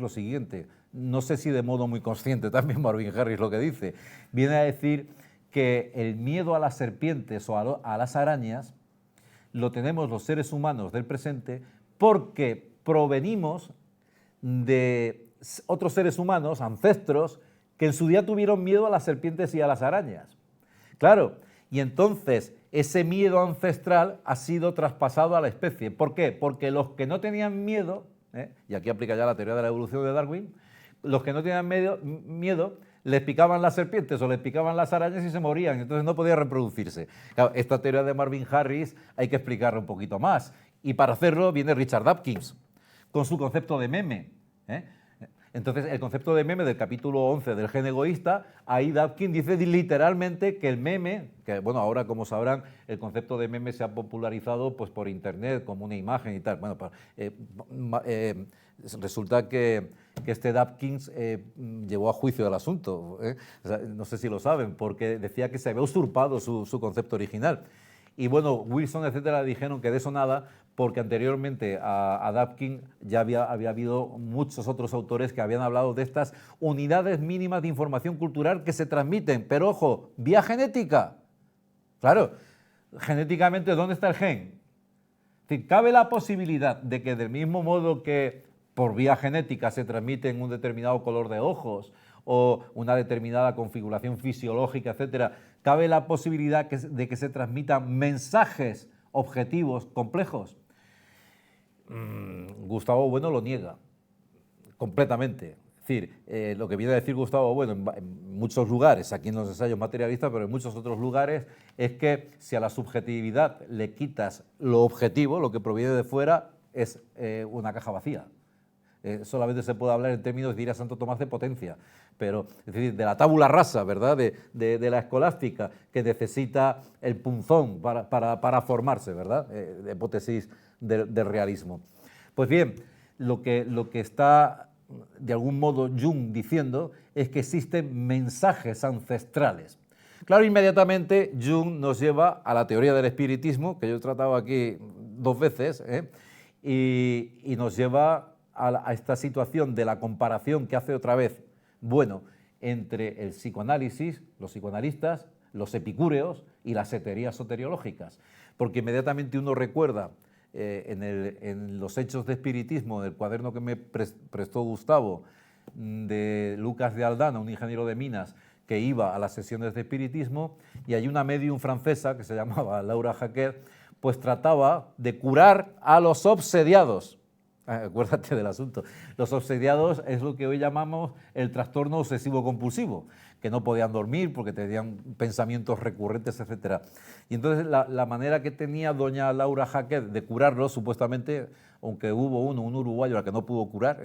lo siguiente, no sé si de modo muy consciente también Marvin Harris lo que dice, viene a decir que el miedo a las serpientes o a las arañas lo tenemos los seres humanos del presente porque provenimos de otros seres humanos, ancestros, que en su día tuvieron miedo a las serpientes y a las arañas. Claro, y entonces ese miedo ancestral ha sido traspasado a la especie. ¿Por qué? Porque los que no tenían miedo, y aquí aplica ya la teoría de la evolución de Darwin, los que no tenían miedo les picaban las serpientes o les picaban las arañas y se morían, entonces no podía reproducirse. Claro, esta teoría de Marvin Harris hay que explicarla un poquito más, y para hacerlo viene Richard Dawkins con su concepto de meme. Entonces, el concepto de meme del capítulo 11 del Gen Egoísta, ahí Dawkins dice literalmente que el meme, que bueno, ahora como sabrán, el concepto de meme se ha popularizado pues por internet como una imagen y tal. Bueno, resulta que este Dawkins llevó a juicio el asunto, o sea, no sé si lo saben, porque decía que se había usurpado su concepto original. Y bueno, Wilson, etcétera, dijeron que de eso nada, porque anteriormente a Dworkin ya había habido muchos otros autores que habían hablado de estas unidades mínimas de información cultural que se transmiten, pero ojo, vía genética. Claro, genéticamente, ¿dónde está el gen? Es decir, cabe la posibilidad de que del mismo modo que por vía genética se transmiten un determinado color de ojos o una determinada configuración fisiológica, etcétera, cabe la posibilidad de que se transmitan mensajes objetivos complejos. Gustavo Bueno lo niega completamente. Es decir, lo que viene a decir Gustavo Bueno en muchos lugares, aquí en los ensayos materialistas, pero en muchos otros lugares, es que si a la subjetividad le quitas lo objetivo, lo que proviene de fuera, es una caja vacía. Solamente se puede hablar en términos, diría Santo Tomás, de potencia, pero es decir, de la tabula rasa, ¿verdad?, de la escolástica, que necesita el punzón para formarse, ¿verdad?, de hipótesis del realismo. Pues bien, lo que está de algún modo Jung diciendo es que existen mensajes ancestrales. Claro, inmediatamente Jung nos lleva a la teoría del espiritismo, que yo he tratado aquí 2 veces, y nos lleva a esta situación de la comparación que hace otra vez, bueno, entre el psicoanálisis, los psicoanalistas, los epicúreos y las heterías soteriológicas, porque inmediatamente uno recuerda en los hechos de espiritismo, del cuaderno que me prestó Gustavo, de Lucas de Aldana, un ingeniero de minas, que iba a las sesiones de espiritismo, y hay una medium francesa que se llamaba Laura Jacquet, pues trataba de curar a los obsediados. Acuérdate del asunto. Los obsediados es lo que hoy llamamos el trastorno obsesivo-compulsivo, que no podían dormir porque tenían pensamientos recurrentes, etc. Y entonces la manera que tenía doña Laura Jacquet de curarlos, supuestamente, aunque hubo un uruguayo al que no pudo curar,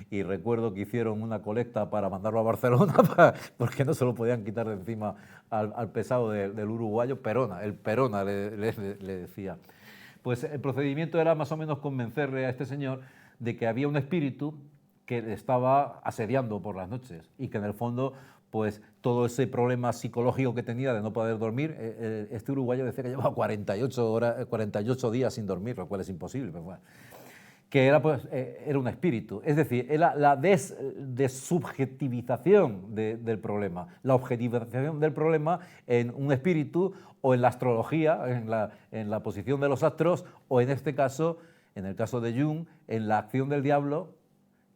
y recuerdo que hicieron una colecta para mandarlo a Barcelona, porque no se lo podían quitar de encima al pesado del uruguayo, el Perona le decía. Pues el procedimiento era más o menos convencerle a este señor de que había un espíritu que le estaba asediando por las noches y que en el fondo, pues todo ese problema psicológico que tenía de no poder dormir, este uruguayo decía que llevaba 48 días sin dormir, lo cual es imposible, pero bueno, que era un espíritu. Es decir, era la desubjetivización del problema, la objetivización del problema en un espíritu o en la astrología, en la posición de los astros, o en este caso, en el caso de Jung, en la acción del diablo,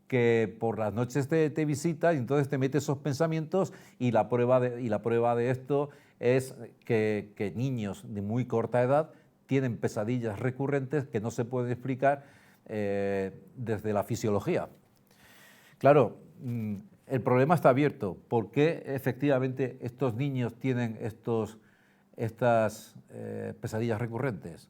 que por las noches te visita y entonces te mete esos pensamientos, y la prueba de esto es que niños de muy corta edad tienen pesadillas recurrentes que no se pueden explicar desde la fisiología. Claro, el problema está abierto. ¿Por qué efectivamente estos niños tienen estas pesadillas recurrentes?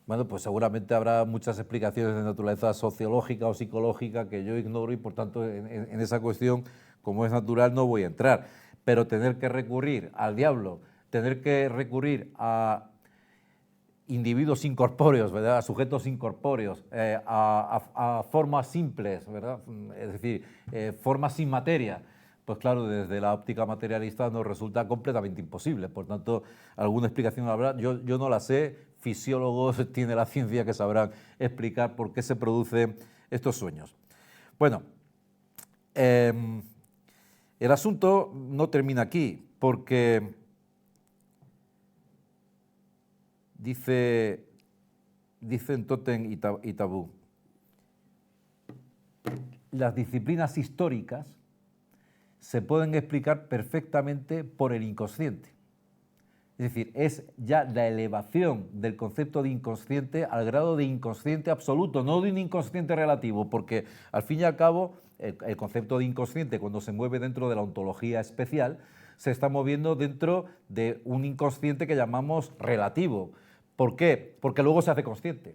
Bueno, pues seguramente habrá muchas explicaciones de naturaleza sociológica o psicológica que yo ignoro, y por tanto en esa cuestión, como es natural, no voy a entrar. Pero tener que recurrir al diablo, tener que recurrir a individuos incorpóreos, ¿verdad?, a sujetos incorpóreos, a formas simples, ¿verdad?, es decir, formas sin materia, pues claro, desde la óptica materialista nos resulta completamente imposible. Por tanto, alguna explicación habrá, yo no la sé, fisiólogos tiene la ciencia que sabrán explicar por qué se producen estos sueños. Bueno, el asunto no termina aquí, porque dicen Totten y Tabú, las disciplinas históricas se pueden explicar perfectamente por el inconsciente. Es decir, es ya la elevación del concepto de inconsciente al grado de inconsciente absoluto, no de un inconsciente relativo, porque al fin y al cabo el concepto de inconsciente, cuando se mueve dentro de la ontología especial, se está moviendo dentro de un inconsciente que llamamos relativo. ¿Por qué? Porque luego se hace consciente.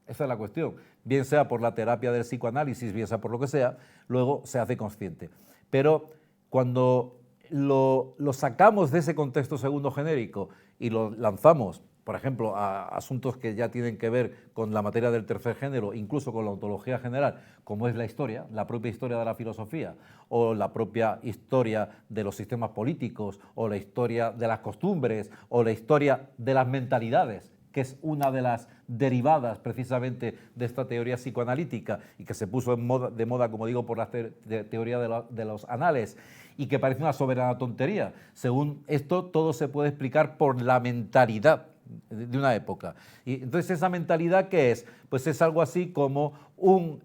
Esa es la cuestión. Bien sea por la terapia del psicoanálisis, bien sea por lo que sea, luego se hace consciente. Pero cuando lo sacamos de ese contexto segundo genérico y lo lanzamos, por ejemplo, a asuntos que ya tienen que ver con la materia del tercer género, incluso con la ontología general, como es la historia, la propia historia de la filosofía, o la propia historia de los sistemas políticos, o la historia de las costumbres, o la historia de las mentalidades, que es una de las derivadas precisamente de esta teoría psicoanalítica y que se puso de moda, como digo, por la teoría de los anales, y que parece una soberana tontería. Según esto, todo se puede explicar por la mentalidad de una época. Y entonces, ¿esa mentalidad qué es? Pues es algo así como un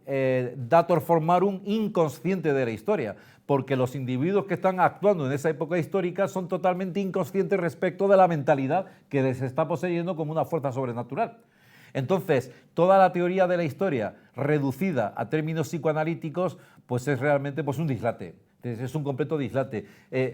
dator formarum inconsciente de la historia, porque los individuos que están actuando en esa época histórica son totalmente inconscientes respecto de la mentalidad que les está poseyendo como una fuerza sobrenatural. Entonces, toda la teoría de la historia reducida a términos psicoanalíticos, pues es realmente pues, un dislate. Es un completo dislate.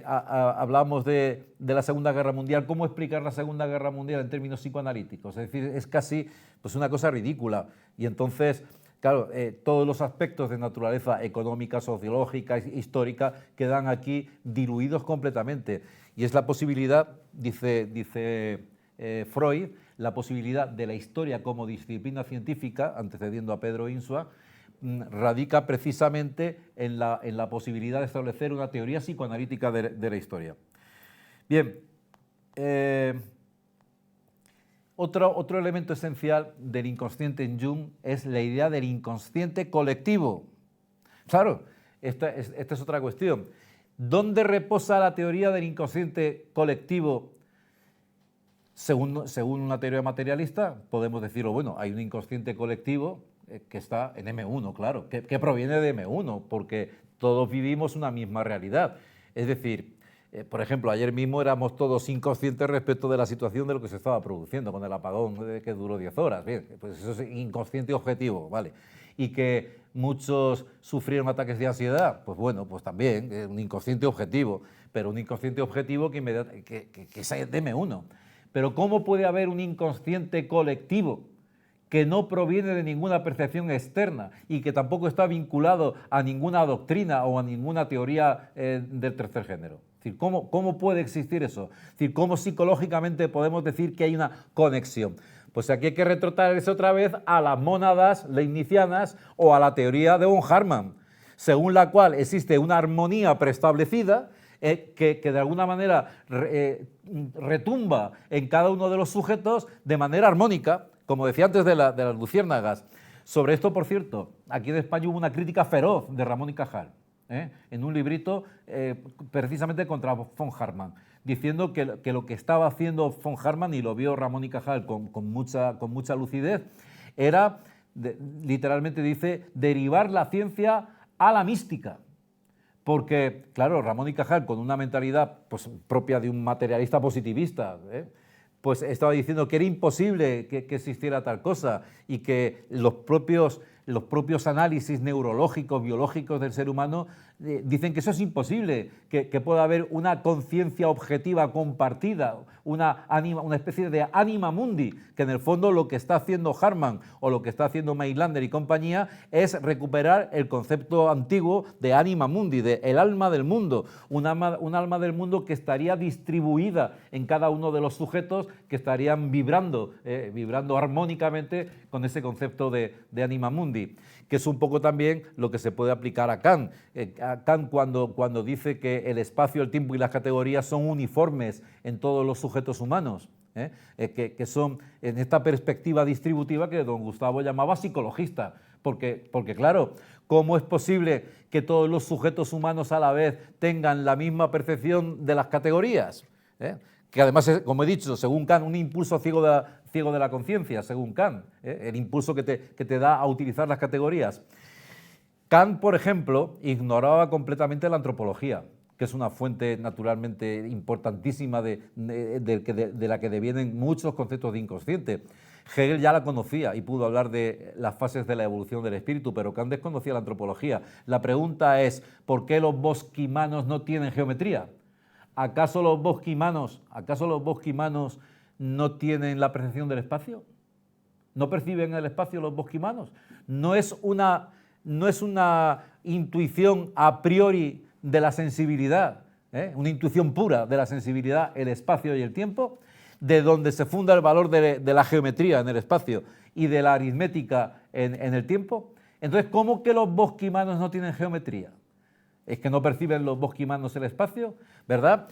Hablamos de la Segunda Guerra Mundial. ¿Cómo explicar la Segunda Guerra Mundial en términos psicoanalíticos? Es decir, es casi pues, una cosa ridícula. Y entonces, claro, todos los aspectos de naturaleza económica, sociológica, histórica, quedan aquí diluidos completamente. Y es la posibilidad, dice Freud, la posibilidad de la historia como disciplina científica, antecediendo a Pedro Insua, radica precisamente en la posibilidad de establecer una teoría psicoanalítica de la historia. Bien, otro elemento esencial del inconsciente en Jung es la idea del inconsciente colectivo. Claro, esta es otra cuestión. ¿Dónde reposa la teoría del inconsciente colectivo? Según una teoría materialista, podemos decirlo, bueno, hay un inconsciente colectivo que está en M1, claro, que proviene de M1, porque todos vivimos una misma realidad. Es decir, por ejemplo, ayer mismo éramos todos inconscientes respecto de la situación de lo que se estaba produciendo con el apagón que duró 10 horas. Bien, pues eso es inconsciente objetivo, ¿vale? Y que muchos sufrieron ataques de ansiedad, pues bueno, pues también es un inconsciente objetivo, pero un inconsciente objetivo que es de M1. Pero ¿cómo puede haber un inconsciente colectivo que no proviene de ninguna percepción externa y que tampoco está vinculado a ninguna doctrina o a ninguna teoría del tercer género? Es decir, ¿cómo puede existir eso? Es decir, ¿cómo psicológicamente podemos decir que hay una conexión? Pues aquí hay que retrotraerse otra vez a las mónadas leibnizianas o a la teoría de von Hartmann, según la cual existe una armonía preestablecida que de alguna manera retumba en cada uno de los sujetos de manera armónica, como decía antes de las luciérnagas. Sobre esto, por cierto, aquí en España hubo una crítica feroz de Ramón y Cajal, en un librito precisamente contra von Hartmann, diciendo que lo que estaba haciendo von Hartmann, y lo vio Ramón y Cajal con mucha lucidez, era, literalmente dice, derivar la ciencia a la mística. Porque, claro, Ramón y Cajal, con una mentalidad pues, propia de un materialista positivista, pues estaba diciendo que era imposible que existiera tal cosa y que los propios análisis neurológicos, biológicos del ser humano dicen que eso es imposible, que pueda haber una conciencia objetiva compartida, una especie de anima mundi, que en el fondo lo que está haciendo Hartmann o lo que está haciendo Mailander y compañía es recuperar el concepto antiguo de anima mundi, de el alma del mundo, un alma del mundo que estaría distribuida en cada uno de los sujetos que estarían vibrando armónicamente con ese concepto de anima mundi, que es un poco también lo que se puede aplicar a Kant. Kant cuando dice que el espacio, el tiempo y las categorías son uniformes en todos los sujetos humanos, que son en esta perspectiva distributiva que don Gustavo llamaba psicologista, porque claro, ¿cómo es posible que todos los sujetos humanos a la vez tengan la misma percepción de las categorías? Que además es, como he dicho, según Kant, un impulso ciego de la conciencia, según Kant, el impulso que te da a utilizar las categorías. Kant, por ejemplo, ignoraba completamente la antropología, que es una fuente naturalmente importantísima de la que devienen muchos conceptos de inconsciente. Hegel ya la conocía y pudo hablar de las fases de la evolución del espíritu, pero Kant desconocía la antropología. La pregunta es, ¿por qué los bosquimanos no tienen geometría? ¿Acaso los bosquimanos no tienen la percepción del espacio? ¿No perciben el espacio los bosquimanos? ¿No es una intuición a priori de la sensibilidad, una intuición pura de la sensibilidad, el espacio y el tiempo? de donde se funda el valor de la geometría en el espacio y de la aritmética en el tiempo. Entonces, ¿cómo que los bosquimanos no tienen geometría? ¿Es que no perciben los bosquimanos el espacio? ¿Verdad?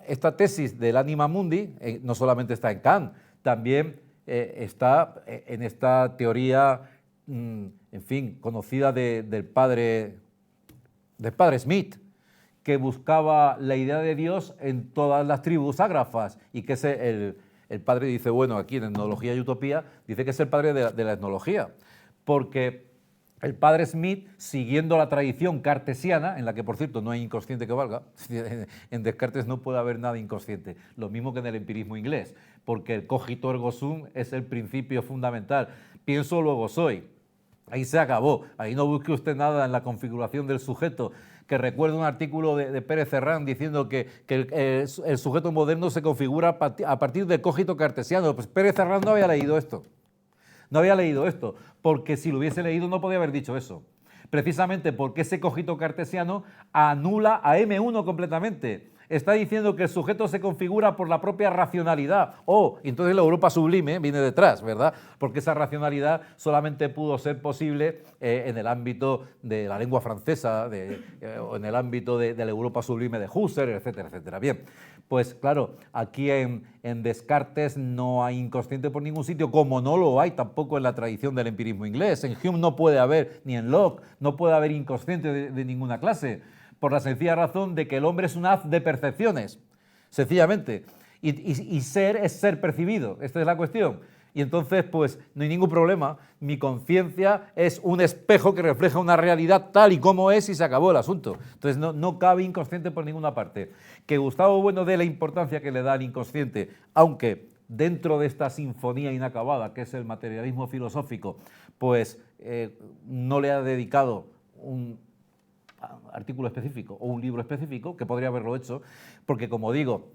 Esta tesis del Anima Mundi no solamente está en Kant, también está en esta teoría, en fin, conocida del padre Smith, que buscaba la idea de Dios en todas las tribus ágrafas, y que el padre dice, bueno, aquí en Etnología y Utopía, dice que es el padre de la etnología, porque el padre Smith, siguiendo la tradición cartesiana, en la que, por cierto, no hay inconsciente que valga, en Descartes no puede haber nada inconsciente, lo mismo que en el empirismo inglés, porque el cogito ergo sum es el principio fundamental, pienso luego soy, ahí se acabó, ahí no busque usted nada en la configuración del sujeto, que recuerdo un artículo de Pérez Cerrán diciendo que el sujeto moderno se configura a partir del cogito cartesiano. Pues Pérez Cerrán no había leído esto. No había leído esto, porque si lo hubiese leído no podía haber dicho eso. Precisamente porque ese cogito cartesiano anula a M1 completamente. Está diciendo que el sujeto se configura por la propia racionalidad. Y entonces la Europa sublime viene detrás, ¿verdad? Porque esa racionalidad solamente pudo ser posible en el ámbito de la lengua francesa, o en el ámbito de la Europa sublime de Husserl, etcétera, etcétera. Bien, pues claro, aquí en Descartes no hay inconsciente por ningún sitio, como no lo hay tampoco en la tradición del empirismo inglés. En Hume no puede haber, ni en Locke, no puede haber inconsciente de ninguna clase, por la sencilla razón de que el hombre es un haz de percepciones, sencillamente, y ser es ser percibido, esta es la cuestión. Y entonces, pues, no hay ningún problema, mi conciencia es un espejo que refleja una realidad tal y como es y se acabó el asunto. Entonces, no cabe inconsciente por ninguna parte. Que Gustavo Bueno dé la importancia que le da al inconsciente, aunque dentro de esta sinfonía inacabada, que es el materialismo filosófico, pues no le ha dedicado un artículo específico o un libro específico, que podría haberlo hecho, porque, como digo,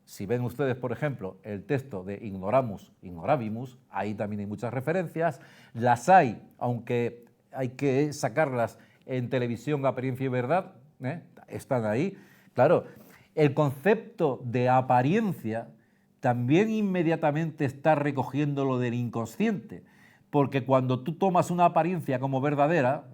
si ven ustedes, por ejemplo, el texto de Ignoramus, Ignorabimus, ahí también hay muchas referencias, las hay, aunque hay que sacarlas en televisión, Apariencia y Verdad, están ahí. Claro, el concepto de apariencia también inmediatamente está recogiendo lo del inconsciente, porque cuando tú tomas una apariencia como verdadera,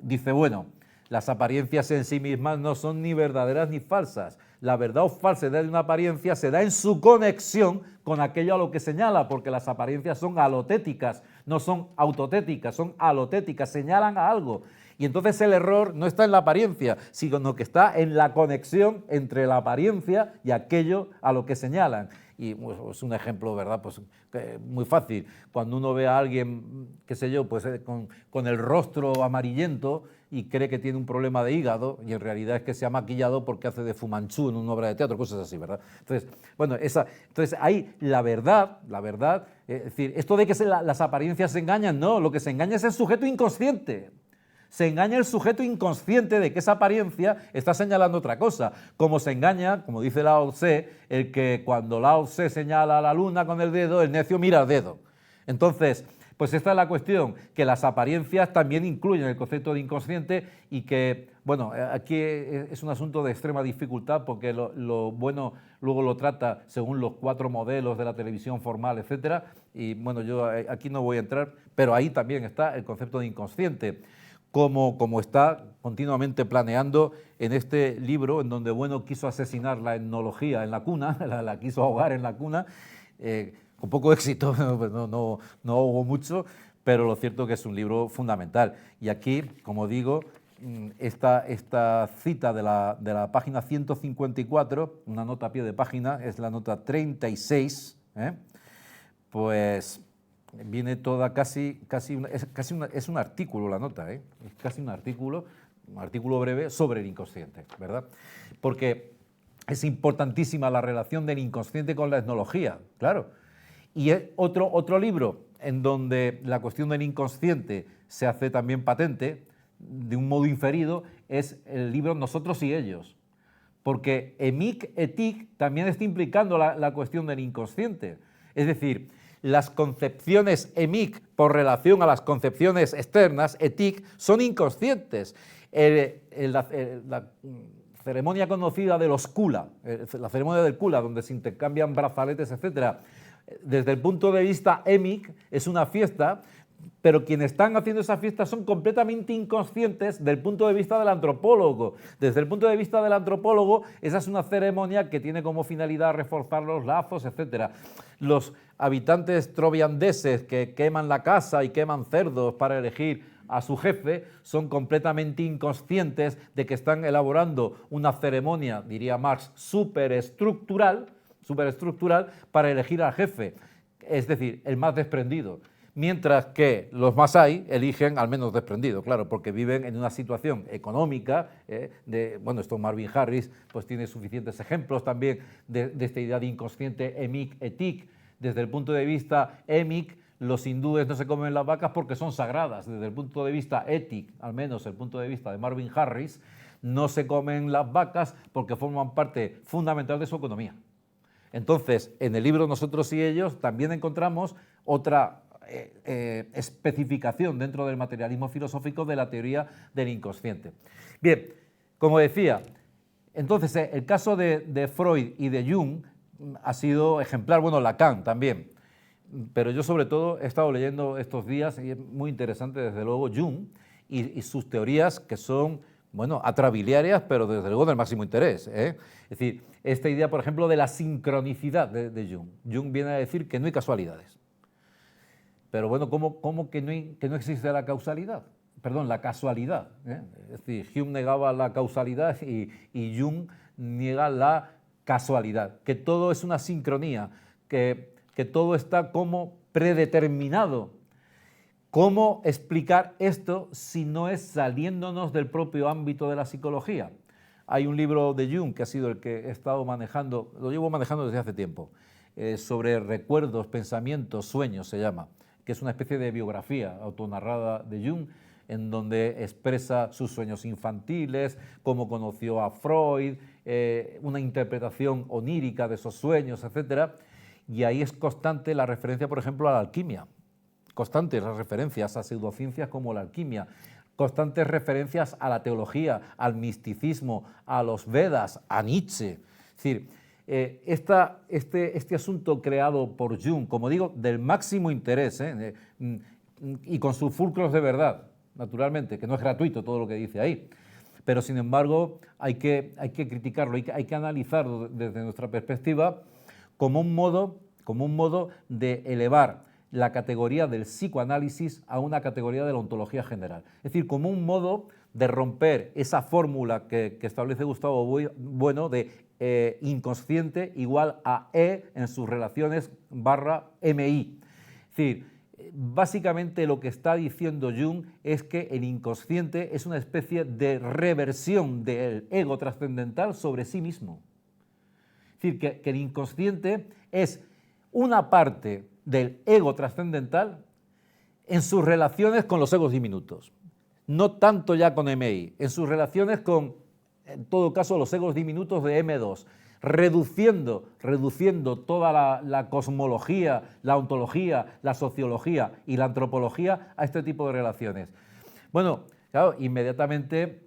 dice, bueno, las apariencias en sí mismas no son ni verdaderas ni falsas. La verdad o falsedad de una apariencia se da en su conexión con aquello a lo que señala, porque las apariencias son alotéticas, no son autotéticas, son alotéticas, señalan a algo. Y entonces el error no está en la apariencia, sino que está en la conexión entre la apariencia y aquello a lo que señalan. Y pues, es un ejemplo, ¿verdad? Pues muy fácil. Cuando uno ve a alguien, qué sé yo, pues con el rostro amarillento y cree que tiene un problema de hígado, y en realidad es que se ha maquillado porque hace de Fu Manchu en una obra de teatro, cosas así, ¿verdad? Entonces, bueno, entonces ahí la verdad, es decir, esto de que las apariencias se engañan, no, lo que se engaña es el sujeto inconsciente. Se engaña el sujeto inconsciente de que esa apariencia está señalando otra cosa, como se engaña, como dice Lao Tse, el que cuando Lao Tse señala a la luna con el dedo, el necio mira al dedo. Entonces, pues esta es la cuestión, que las apariencias también incluyen el concepto de inconsciente y que, bueno, aquí es un asunto de extrema dificultad porque lo bueno luego lo trata según los 4 modelos de la televisión formal, etcétera, y bueno, yo aquí no voy a entrar, pero ahí también está el concepto de inconsciente. Como está continuamente planeando en este libro, en donde Bueno quiso asesinar la etnología en la cuna, la quiso ahogar en la cuna, con poco éxito, pues no ahogó mucho, pero lo cierto es que es un libro fundamental. Y aquí, como digo, esta cita de la página 154, una nota a pie de página, es la nota 36, pues viene toda es un artículo la nota, es casi un artículo breve sobre el inconsciente, ¿verdad? Porque es importantísima la relación del inconsciente con la etnología, claro. Y es otro libro en donde la cuestión del inconsciente se hace también patente, de un modo inferido, es el libro Nosotros y Ellos, porque Emic Etic también está implicando la cuestión del inconsciente, es decir, las concepciones emic por relación a las concepciones externas, etic, son inconscientes. La ceremonia conocida de los kula, la ceremonia del kula, donde se intercambian brazaletes, etc., desde el punto de vista émic, es una fiesta, pero quienes están haciendo esa fiesta son completamente inconscientes del punto de vista del antropólogo. Desde el punto de vista del antropólogo, esa es una ceremonia que tiene como finalidad reforzar los lazos, etc. Los habitantes troviandeses que queman la casa y queman cerdos para elegir a su jefe son completamente inconscientes de que están elaborando una ceremonia, diría Marx, superestructural para elegir al jefe, es decir, el más desprendido. Mientras que los Masái eligen al menos desprendido, claro, porque viven en una situación económica, bueno, esto Marvin Harris pues tiene suficientes ejemplos también de esta idea de inconsciente emic-etic. Desde el punto de vista emic, los hindúes no se comen las vacas porque son sagradas. Desde el punto de vista étic, al menos el punto de vista de Marvin Harris, no se comen las vacas porque forman parte fundamental de su economía. Entonces, en el libro Nosotros y ellos también encontramos otra especificación dentro del materialismo filosófico de la teoría del inconsciente. Bien, como decía, entonces el caso de Freud y de Jung ha sido ejemplar, bueno, Lacan también, pero yo sobre todo he estado leyendo estos días, y es muy interesante desde luego Jung y sus teorías que son, bueno, atrabiliarias, pero desde luego del máximo interés, ¿eh? Es decir, esta idea, por ejemplo, de la sincronicidad de Jung. Jung viene a decir que no hay casualidades. Pero bueno, ¿cómo que no existe la causalidad? Perdón, la casualidad, ¿eh? Es decir, Hume negaba la causalidad y Jung niega la casualidad, que todo es una sincronía, que todo está como predeterminado. ¿Cómo explicar esto si no es saliéndonos del propio ámbito de la psicología? Hay un libro de Jung que ha sido el que he estado manejando, lo llevo manejando desde hace tiempo, sobre recuerdos, pensamientos, sueños se llama, que es una especie de biografía autonarrada de Jung, en donde expresa sus sueños infantiles, cómo conoció a Freud, una interpretación onírica de esos sueños, etc. Y ahí es constante la referencia, por ejemplo, a la alquimia, constantes las referencias a pseudociencias como la alquimia, constantes referencias a la teología, al misticismo, a los Vedas, a Nietzsche. Es decir, este asunto creado por Jung, como digo, del máximo interés, y con sus fulcros de verdad, naturalmente, que no es gratuito todo lo que dice ahí, pero sin embargo hay que criticarlo, hay que analizarlo desde nuestra perspectiva como un modo de elevar la categoría del psicoanálisis a una categoría de la ontología general. Es decir, como un modo de romper esa fórmula que establece Gustavo Bueno de inconsciente igual a E en sus relaciones barra MI. Es decir, básicamente lo que está diciendo Jung es que el inconsciente es una especie de reversión del ego trascendental sobre sí mismo. Es decir, que el inconsciente es una parte del ego trascendental en sus relaciones con los egos diminutos. No tanto ya con MI, en sus relaciones con, en todo caso, los egos diminutos de M2, reduciendo toda la cosmología, la ontología, la sociología y la antropología a este tipo de relaciones. Bueno, claro, inmediatamente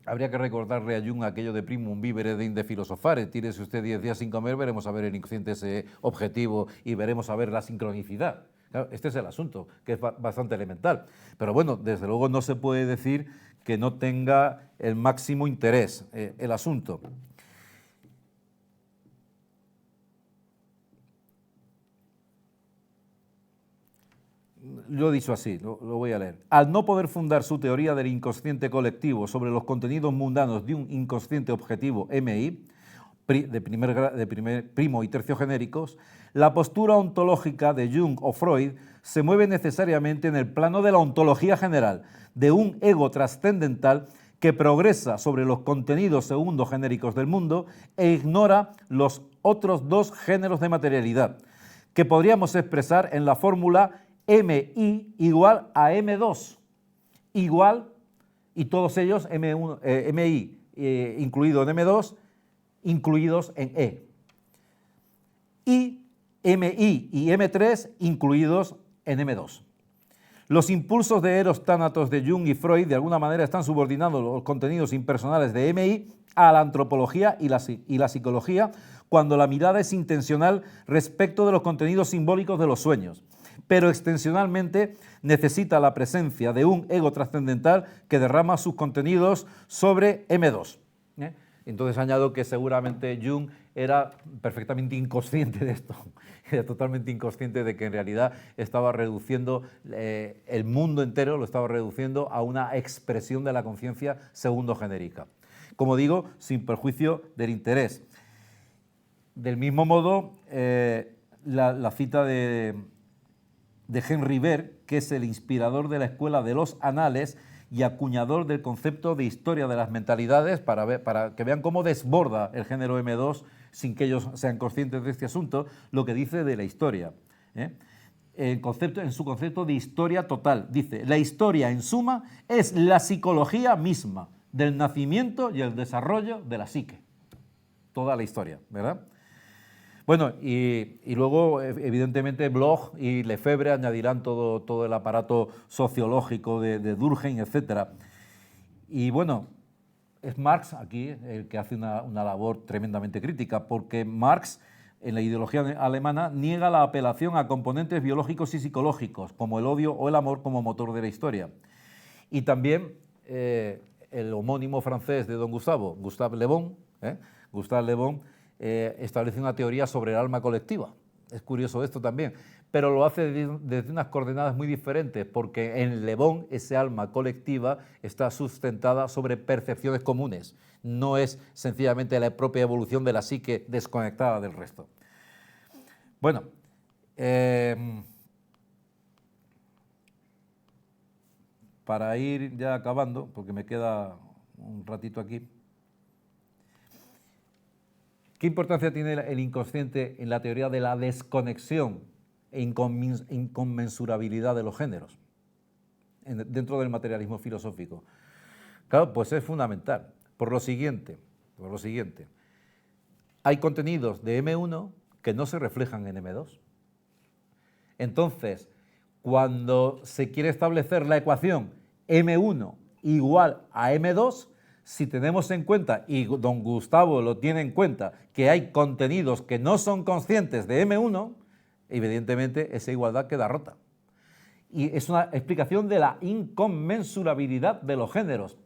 habría que recordarle a Jung aquello de primum vivere de inde filosofare. Tírese usted 10 días sin comer, veremos a ver el inconsciente ese objetivo y veremos a ver la sincronicidad. Claro, este es el asunto, que es bastante elemental. Pero bueno, desde luego no se puede decir que no tenga el máximo interés el asunto. Lo he dicho así, lo voy a leer. Al no poder fundar su teoría del inconsciente colectivo sobre los contenidos mundanos de un inconsciente objetivo MI, de primo y tercio genéricos, la postura ontológica de Jung o Freud se mueve necesariamente en el plano de la ontología general, de un ego trascendental que progresa sobre los contenidos segundos genéricos del mundo e ignora los otros dos géneros de materialidad, que podríamos expresar en la fórmula MI igual a M2, igual, y todos ellos M1, MI incluido en M2, incluidos en E, y MI y M3 incluidos en M2. Los impulsos de Eros Thanatos de Jung y Freud de alguna manera están subordinados los contenidos impersonales de MI a la antropología y la psicología, cuando la mirada es intencional respecto de los contenidos simbólicos de los sueños, pero extensionalmente necesita la presencia de un ego trascendental que derrama sus contenidos sobre M2. Entonces añado que seguramente Jung era perfectamente inconsciente de esto, era totalmente inconsciente de que en realidad estaba reduciendo el mundo entero, lo estaba reduciendo a una expresión de la conciencia segundo-genérica. Como digo, sin perjuicio del interés. Del mismo modo, la cita de Henry Ver, que es el inspirador de la escuela de los anales y acuñador del concepto de historia de las mentalidades, para que vean cómo desborda el género M2 sin que ellos sean conscientes de este asunto, lo que dice de la historia. En su concepto de historia total, dice: la historia, en suma, es la psicología misma del nacimiento y el desarrollo de la psique. Toda la historia, ¿verdad? Bueno, y luego, evidentemente, Bloch y Lefebvre añadirán todo el aparato sociológico de Durkheim, etc. Y bueno, es Marx aquí el que hace una labor tremendamente crítica, porque Marx, en la ideología alemana, niega la apelación a componentes biológicos y psicológicos, como el odio o el amor como motor de la historia. Y también el homónimo francés de don Gustave Le Bon, establece una teoría sobre el alma colectiva. Es curioso esto también, pero lo hace desde unas coordenadas muy diferentes, porque en Le Bon ese alma colectiva está sustentada sobre percepciones comunes, no es sencillamente la propia evolución de la psique desconectada del resto. Bueno, para ir ya acabando, porque me queda un ratito aquí, ¿qué importancia tiene el inconsciente en la teoría de la desconexión e inconmensurabilidad de los géneros dentro del materialismo filosófico? Claro, pues es fundamental. Por lo siguiente, hay contenidos de M1 que no se reflejan en M2. Entonces, cuando se quiere establecer la ecuación M1 igual a M2, si tenemos en cuenta, y don Gustavo lo tiene en cuenta, que hay contenidos que no son conscientes de M1, evidentemente esa igualdad queda rota. Y es una explicación de la inconmensurabilidad de los géneros.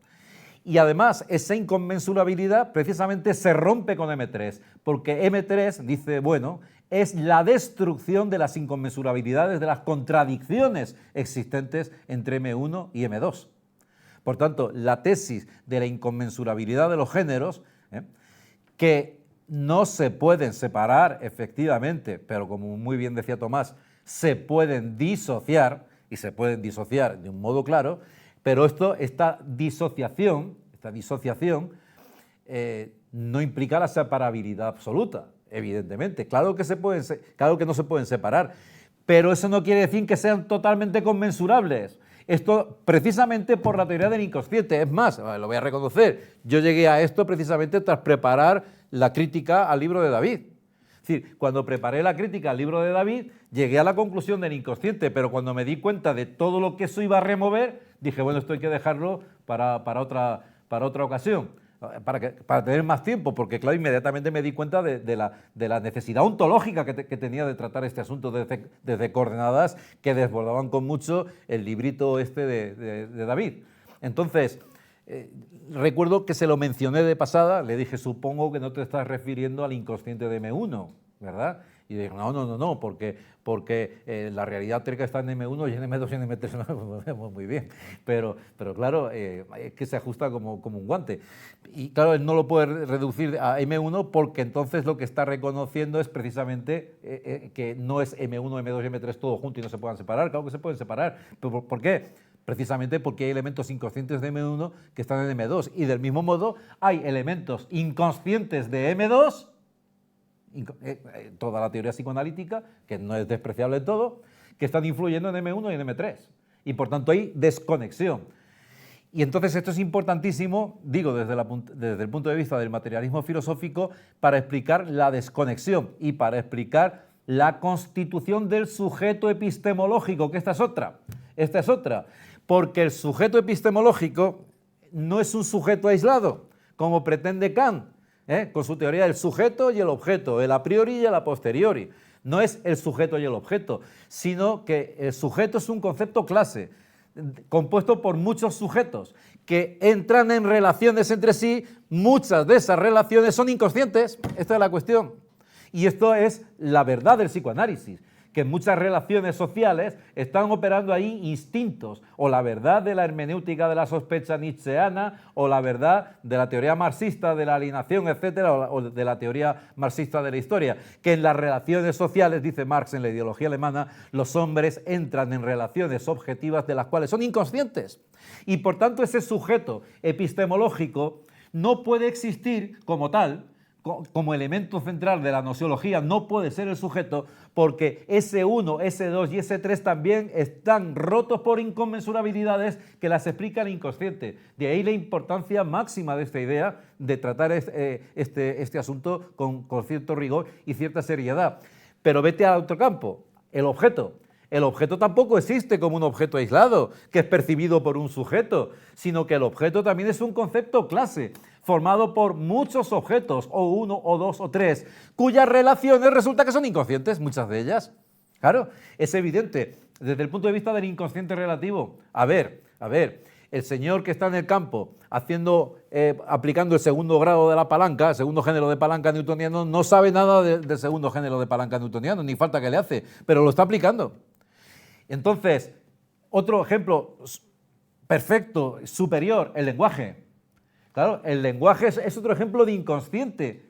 Y además, esa inconmensurabilidad precisamente se rompe con M3, porque M3, dice, bueno, es la destrucción de las inconmensurabilidades, de las contradicciones existentes entre M1 y M2. Por tanto, la tesis de la inconmensurabilidad de los géneros, que no se pueden separar efectivamente, pero como muy bien decía Tomás, se pueden disociar, y se pueden disociar de un modo claro, pero esta disociación no implica la separabilidad absoluta, evidentemente. Claro que no se pueden separar, pero eso no quiere decir que sean totalmente conmensurables. Esto precisamente por la teoría del inconsciente. Es más, lo voy a reconocer, yo llegué a esto precisamente tras preparar la crítica al libro de David. Es decir, cuando preparé la crítica al libro de David, llegué a la conclusión del inconsciente, pero cuando me di cuenta de todo lo que eso iba a remover, dije, bueno, esto hay que dejarlo para otra ocasión, para tener más tiempo, porque claro, inmediatamente me di cuenta de la necesidad ontológica que tenía de tratar este asunto desde coordenadas que desbordaban con mucho el librito de David. Entonces, recuerdo que se lo mencioné de pasada, le dije, supongo que no te estás refiriendo al inconsciente de M1, ¿verdad? Y dije, no, porque la realidad teórica está en M1 y en M2 y en M3 no lo vemos muy bien. Pero claro, es que se ajusta como un guante. Y claro, él no lo puede reducir a M1 porque entonces lo que está reconociendo es precisamente que no es M1, M2 y M3 todo junto y no se puedan separar. Claro que se pueden separar. ¿Pero por qué? Precisamente porque hay elementos inconscientes de M1 que están en M2. Y del mismo modo hay elementos inconscientes de M2, toda la teoría psicoanalítica, que no es despreciable en todo, que están influyendo en M1 y en M3. Y por tanto hay desconexión. Y entonces esto es importantísimo, digo, desde el punto de vista del materialismo filosófico, para explicar la desconexión y para explicar la constitución del sujeto epistemológico, que esta es otra. Esta es otra, porque el sujeto epistemológico no es un sujeto aislado, como pretende Kant, con su teoría del sujeto y el objeto, el a priori y el a posteriori. No es el sujeto y el objeto, sino que el sujeto es un concepto clase, compuesto por muchos sujetos que entran en relaciones entre sí. Muchas de esas relaciones son inconscientes, esta es la cuestión. Y esto es la verdad del psicoanálisis, que en muchas relaciones sociales están operando ahí instintos, o la verdad de la hermenéutica de la sospecha nietzscheana, o la verdad de la teoría marxista de la alienación, etcétera, o de la teoría marxista de la historia, que en las relaciones sociales, dice Marx en la ideología alemana, los hombres entran en relaciones objetivas de las cuales son inconscientes. Y por tanto ese sujeto epistemológico no puede existir como tal, como elemento central de la nosiología, no puede ser el sujeto, porque S1, S2 y S3 también están rotos por inconmensurabilidades que las explica el inconsciente. De ahí la importancia máxima de esta idea de tratar este asunto con cierto rigor y cierta seriedad. Pero vete al otro campo, el objeto. El objeto tampoco existe como un objeto aislado, que es percibido por un sujeto, sino que el objeto también es un concepto clase, formado por muchos objetos, o uno, o dos, o tres, cuyas relaciones resulta que son inconscientes, muchas de ellas. Claro, es evidente, desde el punto de vista del inconsciente relativo. A ver, el señor que está en el campo aplicando el segundo grado de la palanca, el segundo género de palanca newtoniano, no sabe nada del segundo género de palanca newtoniano, ni falta que le hace, pero lo está aplicando. Entonces, otro ejemplo perfecto, superior, el lenguaje. Claro, el lenguaje es otro ejemplo de inconsciente,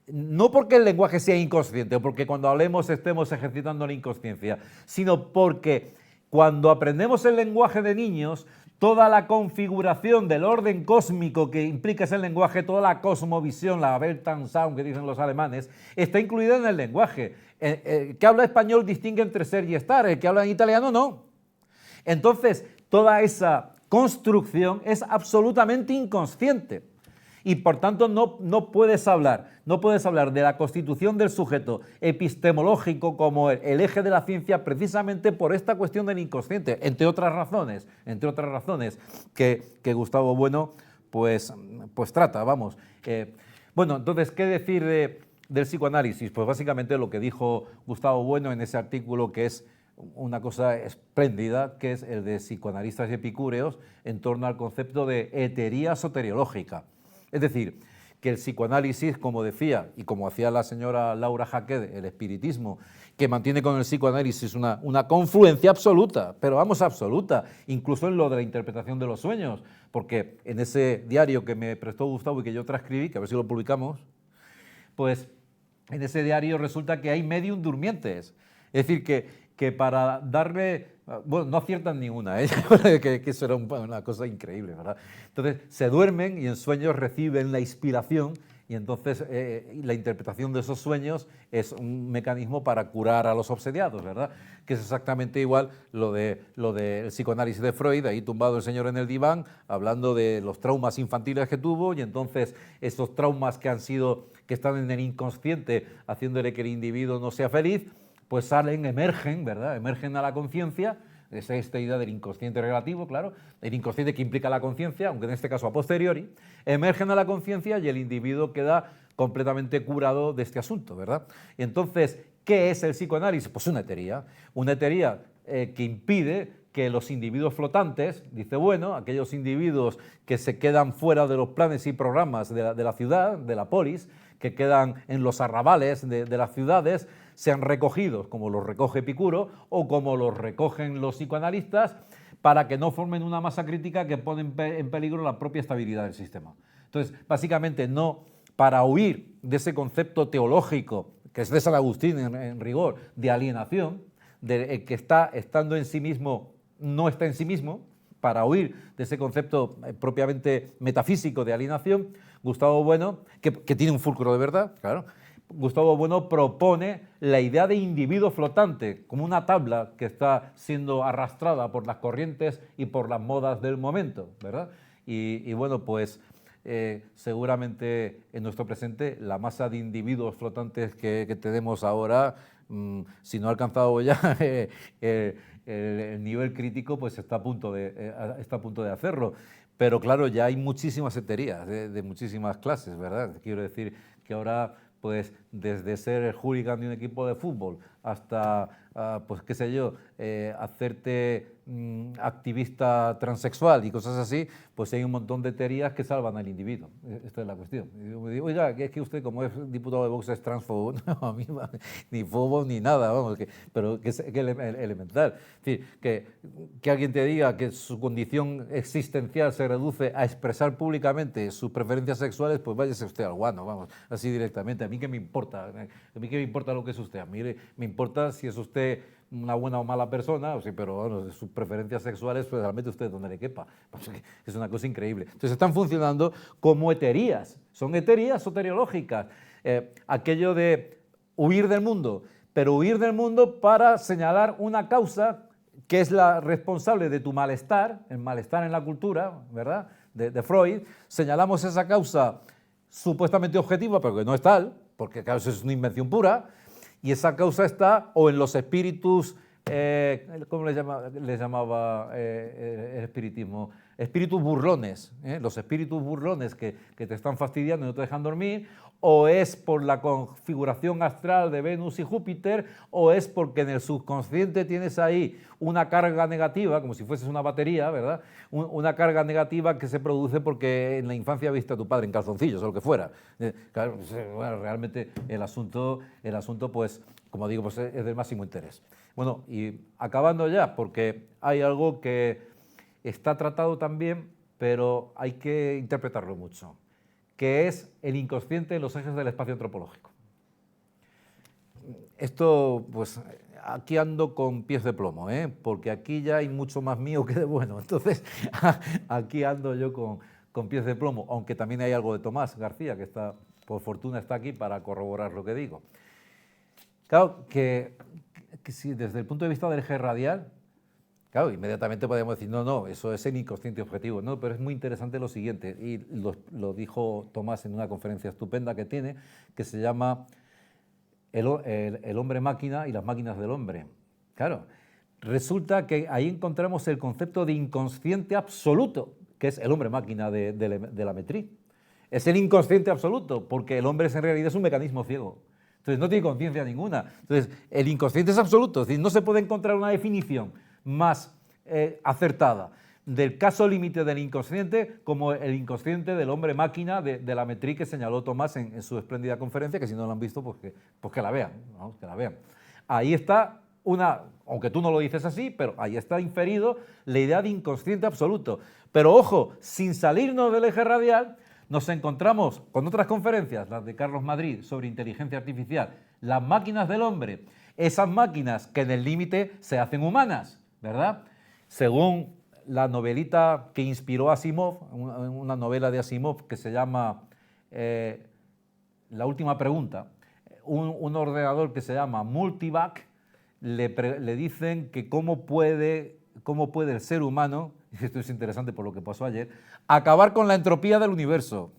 no porque el lenguaje sea inconsciente o porque cuando hablemos estemos ejercitando la inconsciencia, sino porque cuando aprendemos el lenguaje de niños, toda la configuración del orden cósmico que implica ese lenguaje, toda la cosmovisión, la Weltanschauung que dicen los alemanes, está incluida en el lenguaje. El que habla español distingue entre ser y estar, el que habla en italiano no. Entonces, toda esa construcción es absolutamente inconsciente y por tanto no puedes hablar de la constitución del sujeto epistemológico como el eje de la ciencia precisamente por esta cuestión del inconsciente, entre otras razones que Gustavo Bueno pues trata, vamos. Bueno, entonces, ¿qué decir del psicoanálisis? Pues básicamente lo que dijo Gustavo Bueno en ese artículo, que es una cosa espléndida, que es el de psicoanalistas y epicúreos en torno al concepto de hetería soteriológica. Es decir, que el psicoanálisis, como decía, y como hacía la señora Laura Hackett, el espiritismo, que mantiene con el psicoanálisis una confluencia absoluta, pero vamos, absoluta, incluso en lo de la interpretación de los sueños, porque en ese diario que me prestó Gustavo y que yo transcribí, que a ver si lo publicamos, pues en ese diario resulta que hay medium durmientes. Es decir, que para darle... Bueno, no aciertan ninguna, que eso era una cosa increíble, ¿verdad? Entonces, se duermen y en sueños reciben la inspiración y entonces la interpretación de esos sueños es un mecanismo para curar a los obsediados, ¿verdad? Que es exactamente igual lo del psicoanálisis de Freud, ahí tumbado el señor en el diván, hablando de los traumas infantiles que tuvo y entonces esos traumas que están en el inconsciente, haciéndole que el individuo no sea feliz, pues emergen, ¿verdad? Emergen a la conciencia, es esta idea del inconsciente relativo, claro, el inconsciente que implica la conciencia, aunque en este caso a posteriori, emergen a la conciencia y el individuo queda completamente curado de este asunto, ¿verdad? Y entonces, ¿qué es el psicoanálisis? Pues una hetería que impide que los individuos flotantes, dice Bueno, aquellos individuos que se quedan fuera de los planes y programas de la ciudad, de la polis, que quedan en los arrabales de las ciudades, sean recogidos como los recoge Epicuro o como los recogen los psicoanalistas para que no formen una masa crítica que pone en peligro la propia estabilidad del sistema. Entonces, básicamente, para huir de ese concepto teológico, que es de San Agustín en rigor, de alienación, de que estando en sí mismo, no está en sí mismo, para huir de ese concepto propiamente metafísico de alienación, Gustavo Bueno, que tiene un fulcro de verdad, claro, Gustavo Bueno propone la idea de individuo flotante como una tabla que está siendo arrastrada por las corrientes y por las modas del momento, ¿verdad? Y bueno, pues seguramente en nuestro presente la masa de individuos flotantes que tenemos ahora si no ha alcanzado ya el nivel crítico, pues está a punto de hacerlo. Pero claro, ya hay muchísimas heterías de muchísimas clases, ¿verdad? Quiero decir que ahora, pues desde ser el hooligan de un equipo de fútbol hasta, pues qué sé yo, hacerte activista transexual y cosas así, pues hay un montón de teorías que salvan al individuo. Esta es la cuestión. Y yo me digo, oiga, que es que usted como es diputado de Vox es transfobo. No, a mí ni fobo ni nada, vamos, pero que es elemental. Es decir, que alguien te diga que su condición existencial se reduce a expresar públicamente sus preferencias sexuales, pues váyase usted al guano, vamos, así directamente. A mí qué me importa, a mí qué me importa lo que es usted, a mí me importa si es usted una buena o mala persona, o sí, pero bueno, sus preferencias sexuales, pues realmente usted donde le quepa. Es una cosa increíble. Entonces están funcionando como heterías, son heterías soteriológicas. Aquello de huir del mundo, pero huir del mundo para señalar una causa que es la responsable de tu malestar, el malestar en la cultura, ¿verdad?, de Freud. Señalamos esa causa supuestamente objetiva, pero que no es tal, porque claro, eso es una invención pura, y esa causa está o en los espíritus, ¿cómo les llamaba el espiritismo? Espíritus burlones, los espíritus burlones que te están fastidiando y no te dejan dormir, o es por la configuración astral de Venus y Júpiter, o es porque en el subconsciente tienes ahí una carga negativa, como si fueses una batería, ¿verdad? Una carga negativa que se produce porque en la infancia viste a tu padre en calzoncillos o lo que fuera. Claro, bueno, realmente el asunto, pues, como digo, pues es del máximo interés. Bueno, y acabando ya, porque hay algo que está tratado también, pero hay que interpretarlo mucho, que es el inconsciente en los ejes del espacio antropológico. Esto, pues, aquí ando con pies de plomo, porque aquí ya hay mucho más mío que de bueno. Entonces, aquí ando yo con pies de plomo, aunque también hay algo de Tomás García, que está, por fortuna está aquí para corroborar lo que digo. Claro, que si desde el punto de vista del eje radial, claro, inmediatamente podemos decir, no, eso es el inconsciente objetivo. No, pero es muy interesante lo siguiente, y lo dijo Tomás en una conferencia estupenda que tiene, que se llama el hombre máquina y las máquinas del hombre. Claro, resulta que ahí encontramos el concepto de inconsciente absoluto, que es el hombre máquina de la Metrí. Es el inconsciente absoluto, porque el hombre en realidad es un mecanismo ciego. Entonces no tiene conciencia ninguna. Entonces el inconsciente es absoluto, es decir, no se puede encontrar una definición más acertada del caso límite del inconsciente como el inconsciente del hombre máquina de la Metrí que señaló Tomás en su espléndida conferencia, que si no la han visto, pues que la vean, ¿no? Que la vean. Ahí está aunque tú no lo dices así, pero ahí está inferido la idea de inconsciente absoluto. Pero ojo, sin salirnos del eje radial, nos encontramos con otras conferencias, las de Carlos Madrid sobre inteligencia artificial, las máquinas del hombre, esas máquinas que en el límite se hacen humanas, ¿verdad? Según la novelita que inspiró a Asimov, una novela de Asimov que se llama La última pregunta, un ordenador que se llama Multivac, le dicen que cómo puede el ser humano, y esto es interesante por lo que pasó ayer, acabar con la entropía del universo.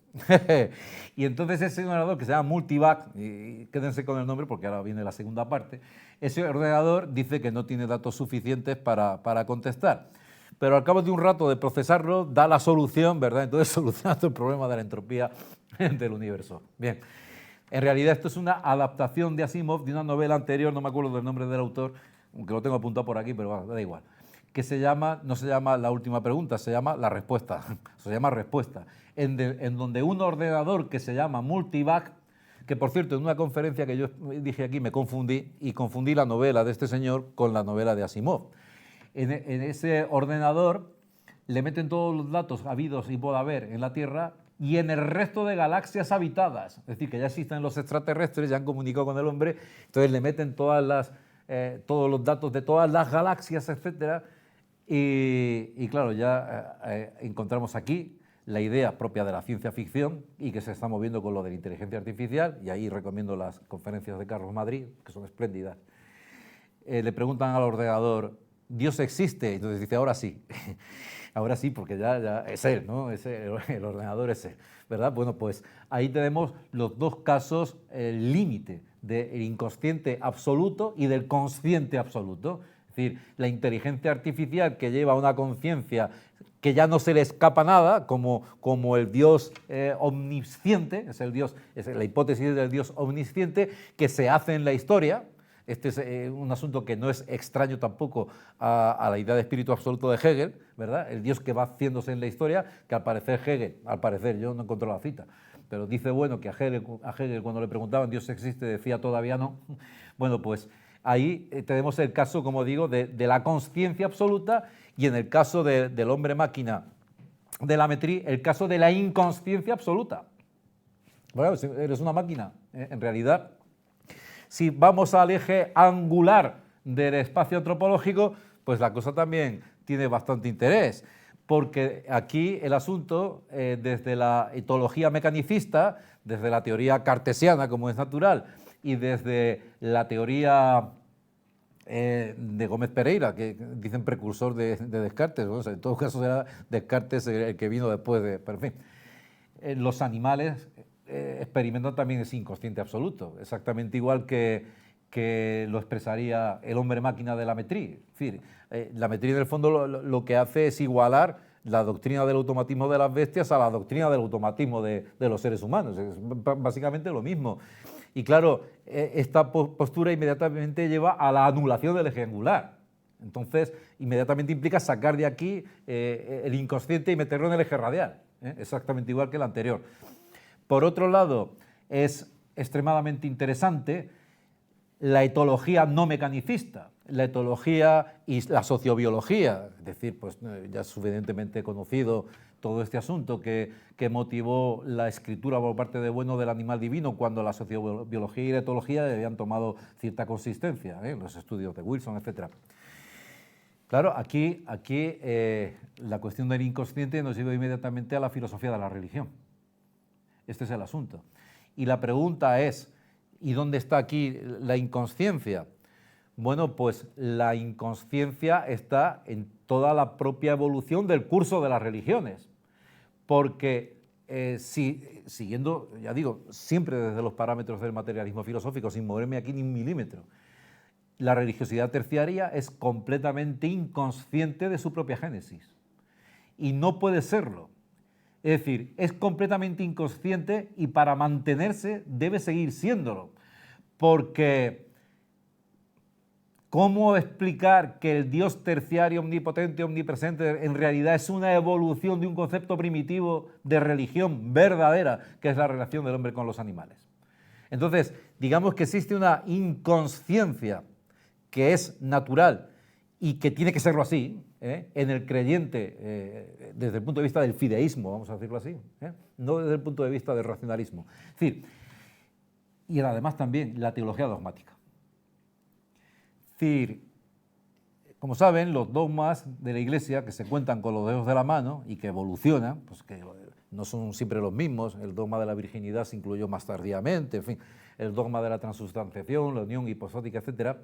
Y entonces ese ordenador que se llama Multivac, y quédense con el nombre porque ahora viene la segunda parte, ese ordenador dice que no tiene datos suficientes para contestar. Pero al cabo de un rato de procesarlo, da la solución, ¿verdad? Entonces soluciona el problema de la entropía del universo. Bien, en realidad esto es una adaptación de Asimov de una novela anterior, no me acuerdo del nombre del autor, aunque lo tengo apuntado por aquí, pero bueno, da igual, que no se llama La última pregunta, se llama La respuesta, se llama Respuesta, en donde un ordenador que se llama Multivac, que por cierto en una conferencia que yo dije aquí me confundí la novela de este señor con la novela de Asimov. En ese ordenador le meten todos los datos habidos y por haber en la Tierra y en el resto de galaxias habitadas, es decir, que ya existen los extraterrestres, ya han comunicado con el hombre, entonces le meten todos los datos de todas las galaxias, etcétera, y claro, ya encontramos aquí la idea propia de la ciencia ficción y que se está moviendo con lo de la inteligencia artificial, y ahí recomiendo las conferencias de Carlos Madrid, que son espléndidas. Le preguntan al ordenador, Dios existe. Entonces dice, ahora sí. Ahora sí, porque ya es él, ¿no? El ordenador es él, ¿verdad? Bueno, pues ahí tenemos los dos casos, el límite del inconsciente absoluto y del consciente absoluto. Es decir, la inteligencia artificial que lleva una conciencia que ya no se le escapa nada, como el Dios omnisciente, es la hipótesis del Dios omnisciente que se hace en la historia. Este es un asunto que no es extraño tampoco a la idea de espíritu absoluto de Hegel, ¿verdad? El Dios que va haciéndose en la historia, que al parecer, yo no encontré la cita, pero dice, bueno, que a Hegel cuando le preguntaban ¿Dios existe? Decía todavía no. Bueno, pues ahí tenemos el caso, como digo, de la consciencia absoluta, y en el caso del hombre máquina de la Métrie, el caso de la inconsciencia absoluta. Bueno, eres una máquina, en realidad. Si vamos al eje angular del espacio antropológico, pues la cosa también tiene bastante interés, porque aquí el asunto, desde la etología mecanicista, desde la teoría cartesiana, como es natural, y desde la teoría de Gómez Pereira, que dicen precursor de Descartes, bueno, o sea, en todo caso será Descartes el que vino después de... Pero en fin, los animales experimentan también ese inconsciente absoluto, exactamente igual que lo expresaría el hombre máquina de la Métrie. Es decir, la Métrie en el fondo lo que hace es igualar la doctrina del automatismo de las bestias a la doctrina del automatismo de los seres humanos. Es básicamente lo mismo. Y claro, esta postura inmediatamente lleva a la anulación del eje angular. Entonces, inmediatamente implica sacar de aquí el inconsciente y meterlo en el eje radial, exactamente igual que el anterior. Por otro lado, es extremadamente interesante la etología no mecanicista, la etología y la sociobiología, es decir, pues ya es suficientemente conocido todo este asunto que motivó la escritura por parte de Bueno del animal divino, cuando la sociobiología y la etología habían tomado cierta consistencia, los estudios de Wilson, etc. Claro, aquí la cuestión del inconsciente nos lleva inmediatamente a la filosofía de la religión. Este es el asunto. Y la pregunta es, ¿y dónde está aquí la inconsciencia? Bueno, pues la inconsciencia está en toda la propia evolución del curso de las religiones, porque siguiendo, ya digo, siempre desde los parámetros del materialismo filosófico, sin moverme aquí ni un milímetro, la religiosidad terciaria es completamente inconsciente de su propia génesis, y no puede serlo. Es decir, es completamente inconsciente y para mantenerse debe seguir siéndolo, porque ¿cómo explicar que el Dios terciario, omnipotente, omnipresente, en realidad es una evolución de un concepto primitivo de religión verdadera, que es la relación del hombre con los animales? Entonces, digamos que existe una inconsciencia que es natural y que tiene que serlo así, en el creyente, desde el punto de vista del fideísmo, vamos a decirlo así, no desde el punto de vista del racionalismo. Es decir, y además también la teología dogmática. Es decir, como saben, los dogmas de la Iglesia, que se cuentan con los dedos de la mano y que evolucionan, pues que no son siempre los mismos, el dogma de la virginidad se incluyó más tardíamente, en fin, el dogma de la transustanciación, la unión hipostática, etc.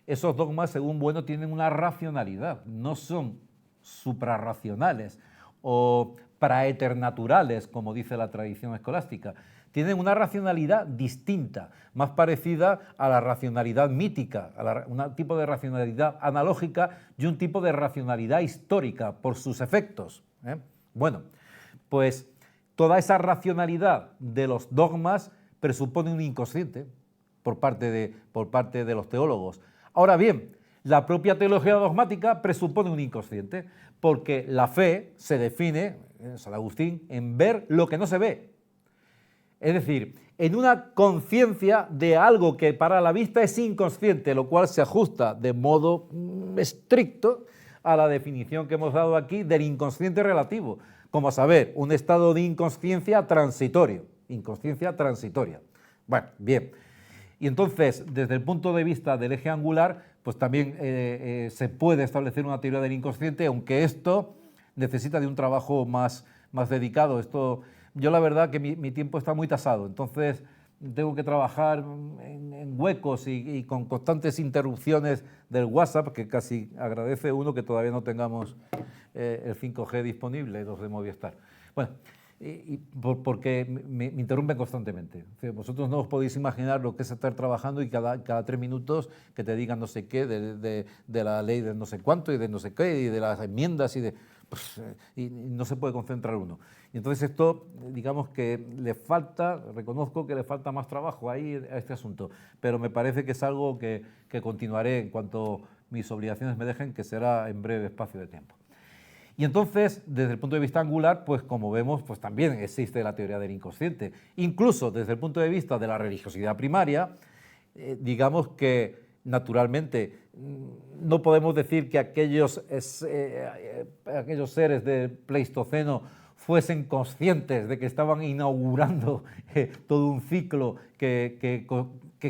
Esos dogmas, según Bueno, tienen una racionalidad, no son suprarracionales o praeternaturales, como dice la tradición escolástica. Tienen una racionalidad distinta, más parecida a la racionalidad mítica, a un tipo de racionalidad analógica y un tipo de racionalidad histórica por sus efectos. Bueno, pues toda esa racionalidad de los dogmas presupone un inconsciente por parte de los teólogos. Ahora bien, la propia teología dogmática presupone un inconsciente, porque la fe se define, San Agustín, en ver lo que no se ve. Es decir, en una conciencia de algo que para la vista es inconsciente, lo cual se ajusta de modo estricto a la definición que hemos dado aquí del inconsciente relativo, como a saber, un estado de inconsciencia transitorio, inconsciencia transitoria. Bueno, bien. Y entonces, desde el punto de vista del eje angular, pues también se puede establecer una teoría del inconsciente, aunque esto necesita de un trabajo más dedicado. Yo la verdad que mi tiempo está muy tasado, entonces tengo que trabajar en huecos y con constantes interrupciones del WhatsApp, que casi agradece uno que todavía no tengamos el 5G disponible, los de Movistar. Bueno, porque me interrumpen constantemente. Vosotros no os podéis imaginar lo que es estar trabajando y cada 3 minutos que te digan no sé qué de la ley de no sé cuánto y de no sé qué y de las enmiendas y no se puede concentrar uno. Y entonces esto, digamos que le falta, reconozco que le falta más trabajo ahí a este asunto, pero me parece que es algo que continuaré en cuanto mis obligaciones me dejen, que será en breve espacio de tiempo. Y entonces, desde el punto de vista angular, pues como vemos, pues también existe la teoría del inconsciente. Incluso desde el punto de vista de la religiosidad primaria, digamos que naturalmente no podemos decir que aquellos seres del Pleistoceno fuesen conscientes de que estaban inaugurando todo un ciclo que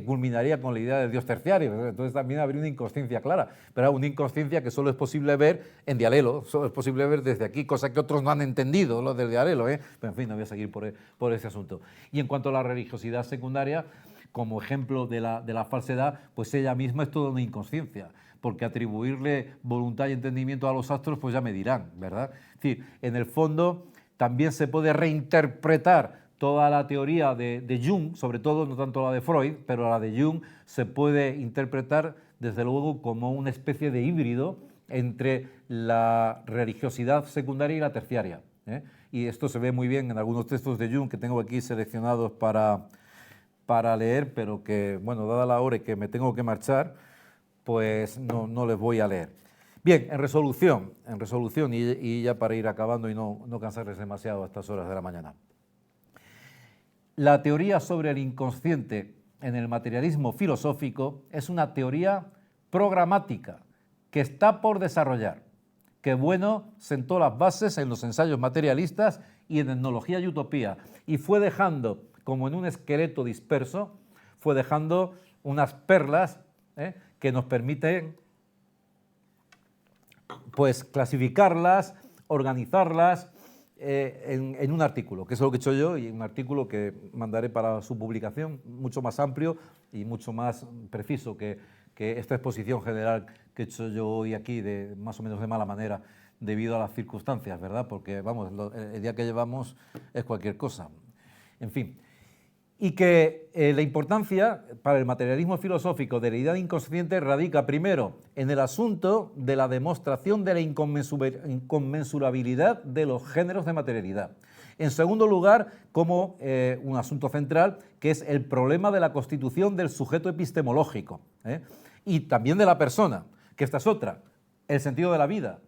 culminaría con la idea del Dios terciario. Entonces también habría una inconsciencia clara, pero una inconsciencia que solo es posible ver en Dialelo, solo es posible ver desde aquí, cosa que otros no han entendido, los del Dialelo, Pero en fin, no voy a seguir por ese asunto. Y en cuanto a la religiosidad secundaria, como ejemplo de la falsedad, pues ella misma es toda una inconsciencia, porque atribuirle voluntad y entendimiento a los astros, pues ya me dirán, ¿verdad? Es decir, en el fondo también se puede reinterpretar toda la teoría de Jung, sobre todo no tanto la de Freud, pero la de Jung se puede interpretar desde luego como una especie de híbrido entre la religiosidad secundaria y la terciaria, Y esto se ve muy bien en algunos textos de Jung que tengo aquí seleccionados para leer, pero que, bueno, dada la hora y que me tengo que marchar, pues no les voy a leer. Bien, en resolución y ya para ir acabando y no cansarles demasiado a estas horas de la mañana. La teoría sobre el inconsciente en el materialismo filosófico es una teoría programática que está por desarrollar, que Bueno sentó las bases en los ensayos materialistas y en Etnología y Utopía, y fue dejando, como en un esqueleto disperso, fue dejando unas perlas que nos permiten pues clasificarlas, organizarlas en un artículo, que es lo que he hecho yo, y un artículo que mandaré para su publicación, mucho más amplio y mucho más preciso que esta exposición general que he hecho yo hoy aquí, más o menos de mala manera, debido a las circunstancias, ¿verdad? Porque, vamos, el día que llevamos es cualquier cosa. En fin. Y que la importancia para el materialismo filosófico de la idea de inconsciente radica primero en el asunto de la demostración de la inconmensurabilidad de los géneros de materialidad. En segundo lugar, como un asunto central, que es el problema de la constitución del sujeto epistemológico, y también de la persona, que esta es otra, el sentido de la vida.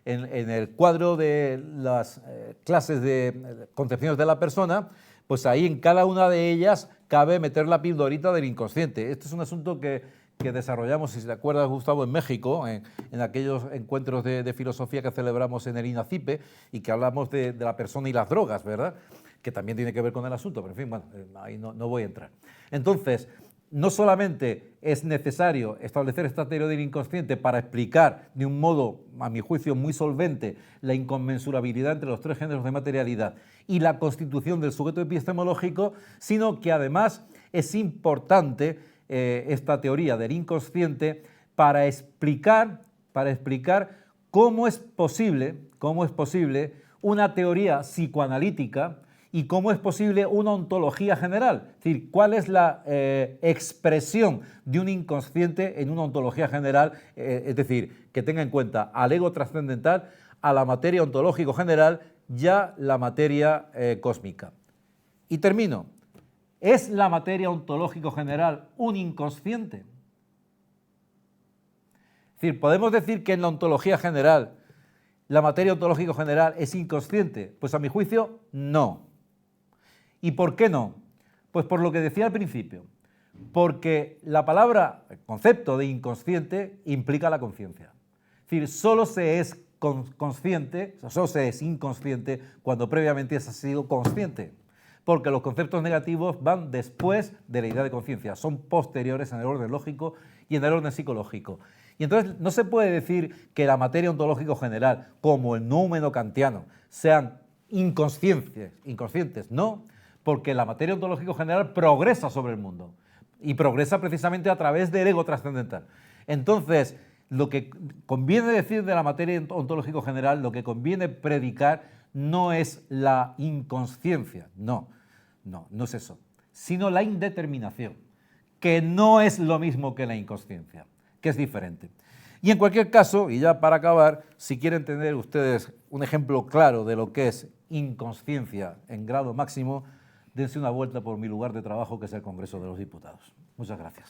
En el cuadro de las clases de concepciones de la persona, pues ahí en cada una de ellas cabe meter la pildorita del inconsciente. Este es un asunto que desarrollamos, si se acuerdas, Gustavo, en México, en aquellos encuentros de filosofía que celebramos en el INACIPE y que hablamos de la persona y las drogas, ¿verdad? Que también tiene que ver con el asunto, pero en fin, bueno, ahí no voy a entrar. Entonces, no solamente es necesario establecer esta teoría del inconsciente para explicar de un modo, a mi juicio, muy solvente la inconmensurabilidad entre los tres géneros de materialidad y la constitución del sujeto epistemológico, sino que además es importante esta teoría del inconsciente para explicar cómo es posible una teoría psicoanalítica y cómo es posible una ontología general, es decir, cuál es la expresión de un inconsciente en una ontología general, es decir, que tenga en cuenta al ego trascendental, a la materia ontológico general y a la materia cósmica. Y termino. ¿Es la materia ontológico general un inconsciente? Es decir, ¿podemos decir que en la ontología general la materia ontológico general es inconsciente? Pues a mi juicio, no. ¿Y por qué no? Pues por lo que decía al principio, porque la palabra, el concepto de inconsciente implica la conciencia. Es decir, solo se es consciente, solo se es inconsciente cuando previamente se ha sido consciente, porque los conceptos negativos van después de la idea de conciencia, son posteriores en el orden lógico y en el orden psicológico. Y entonces no se puede decir que la materia ontológico general, como el númeno kantiano, sean inconscientes, no, porque la materia ontológico general progresa sobre el mundo y progresa precisamente a través del ego trascendental. Entonces, lo que conviene decir de la materia ontológico general, lo que conviene predicar, no es la inconsciencia, no es eso, sino la indeterminación, que no es lo mismo que la inconsciencia, que es diferente. Y en cualquier caso, y ya para acabar, si quieren tener ustedes un ejemplo claro de lo que es inconsciencia en grado máximo, dense una vuelta por mi lugar de trabajo, que es el Congreso de los Diputados. Muchas gracias.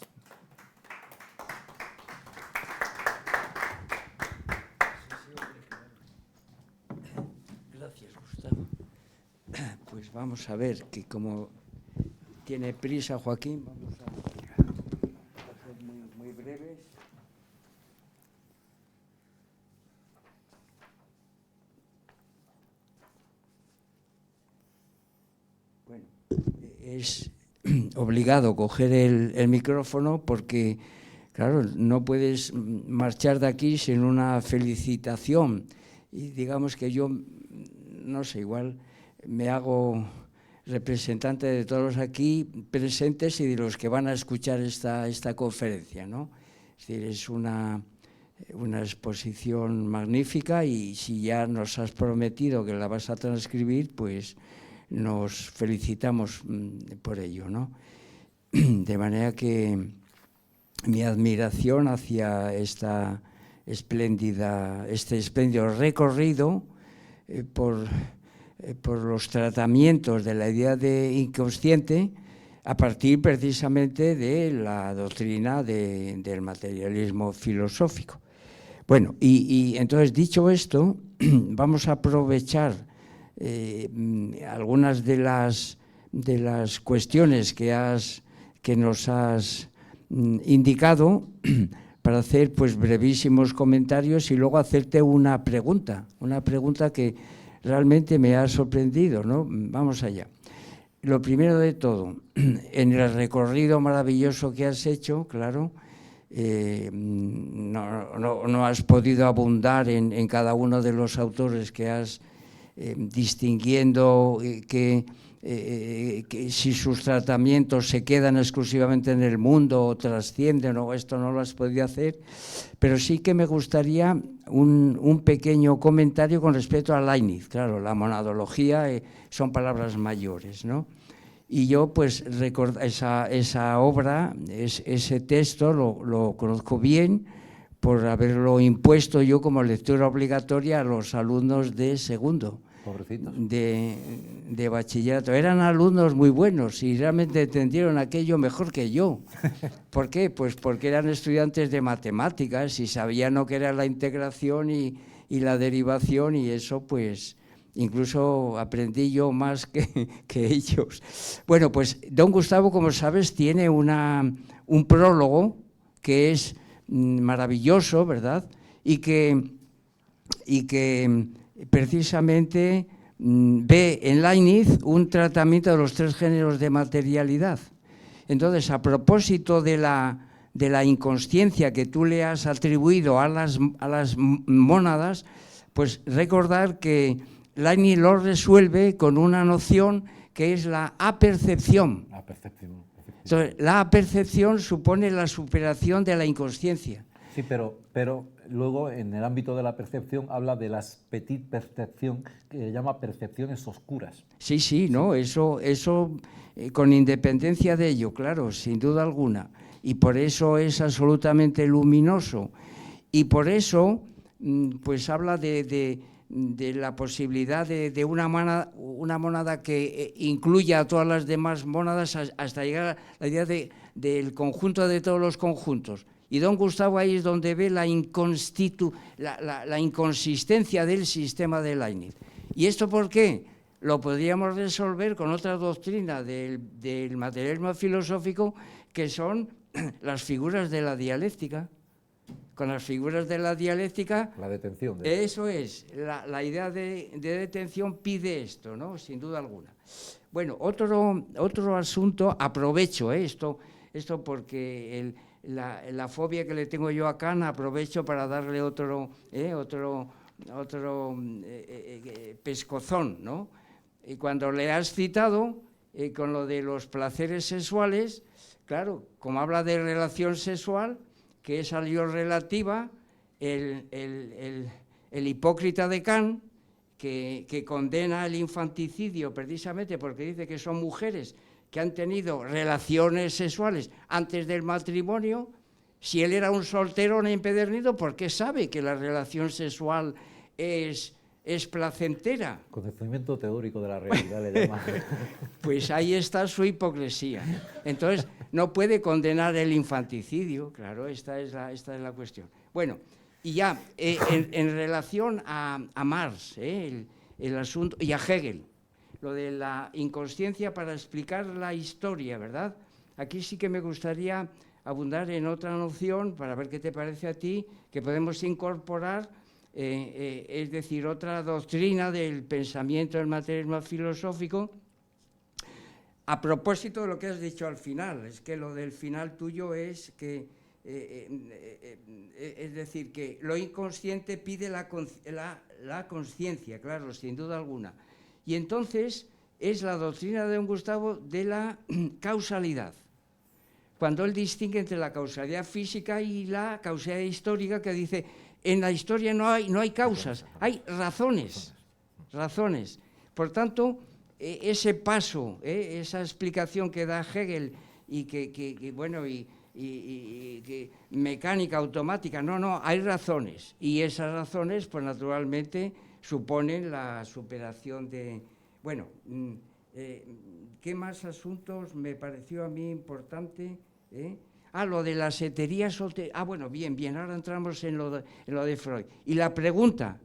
Gracias, Gustavo. Pues vamos a ver, que como tiene prisa Joaquín, vamos a ser muy breves. Bueno, es obligado coger el micrófono porque, claro, no puedes marchar de aquí sin una felicitación. Y digamos que yo, no sé, igual me hago representante de todos los aquí presentes y de los que van a escuchar esta conferencia, ¿no? Es decir, es una exposición magnífica y si ya nos has prometido que la vas a transcribir, pues nos felicitamos por ello, ¿no? De manera que mi admiración hacia este espléndido recorrido por los tratamientos de la idea de inconsciente a partir precisamente de la doctrina del materialismo filosófico. Bueno, y entonces, dicho esto, vamos a aprovechar algunas de las cuestiones que nos has indicado para hacer pues brevísimos comentarios y luego hacerte una pregunta que realmente me ha sorprendido, ¿no? Vamos allá. Lo primero de todo, en el recorrido maravilloso que has hecho, claro, no has podido abundar en cada uno de los autores que has distinguiendo que si sus tratamientos se quedan exclusivamente en el mundo o trascienden, o esto no lo has podido hacer, pero sí que me gustaría un pequeño comentario con respecto a Leibniz. Claro, la monadología son palabras mayores, ¿no? Y yo pues recuerdo esa obra, ese texto lo conozco bien por haberlo impuesto yo como lectura obligatoria a los alumnos de segundo. De bachillerato. Eran alumnos muy buenos y realmente entendieron aquello mejor que yo. ¿Por qué? Pues porque eran estudiantes de matemáticas y sabían lo que era la integración y la derivación, y eso pues incluso aprendí yo más que ellos. Bueno, pues don Gustavo, como sabes, tiene un prólogo que es maravilloso, ¿verdad? Y que precisamente ve en Leibniz un tratamiento de los tres géneros de materialidad. Entonces, a propósito de la inconsciencia que tú le has atribuido a las mónadas, pues recordar que Leibniz lo resuelve con una noción que es la apercepción. Entonces, la apercepción supone la superación de la inconsciencia. Sí, pero luego en el ámbito de la percepción habla de las petit percepción, que llama percepciones oscuras. Sí, no, eso con independencia de ello, claro, sin duda alguna. Y por eso es absolutamente luminoso. Y por eso, pues habla de la posibilidad de una mónada que incluya a todas las demás mónadas hasta llegar a la idea del conjunto de todos los conjuntos. Y don Gustavo ahí es donde ve la inconsistencia del sistema de Leibniz. ¿Y esto por qué? Lo podríamos resolver con otra doctrina del materialismo filosófico, que son las figuras de la dialéctica. Con las figuras de la dialéctica... La detención. Eso es, la idea de detención pide esto, ¿no? Sin duda alguna. Bueno, otro asunto, aprovecho esto porque la fobia que le tengo yo a Kant, aprovecho para darle otro pescozón, ¿no? Y cuando le has citado, con lo de los placeres sexuales, claro, como habla de relación sexual, que es algo relativa, el hipócrita de Kant, que condena el infanticidio precisamente porque dice que son mujeres que han tenido relaciones sexuales antes del matrimonio, si él era un solterón empedernido, ¿por qué sabe que la relación sexual es placentera? Conocimiento teórico de la realidad le llama. Pues ahí está su hipocresía. Entonces, no puede condenar el infanticidio, claro, esta es la cuestión. Bueno, y ya, en relación a Marx, el asunto, y a Hegel, lo de la inconsciencia para explicar la historia, ¿verdad? Aquí sí que me gustaría abundar en otra noción, para ver qué te parece a ti, que podemos incorporar, es decir, otra doctrina del pensamiento del materialismo filosófico, a propósito de lo que has dicho al final. Es que lo del final tuyo es que, es decir, que lo inconsciente pide la consciencia, claro, sin duda alguna. Y entonces es la doctrina de don Gustavo de la causalidad, cuando él distingue entre la causalidad física y la causalidad histórica, que dice, en la historia no hay causas, hay razones. Por tanto, ese paso, esa explicación que da Hegel y que mecánica automática, no, hay razones, y esas razones, pues naturalmente, suponen la superación de... Bueno, ¿qué más asuntos me pareció a mí importante? Lo de las heterías... bueno, bien, ahora entramos en lo de Freud. Y la pregunta,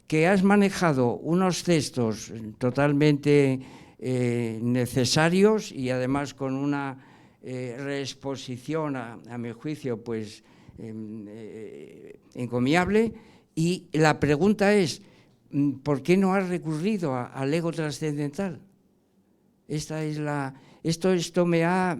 que has manejado unos textos totalmente necesarios y además con una reexposición, a mi juicio, pues encomiable, y la pregunta es, ¿por qué no has recurrido al ego trascendental? Esto me ha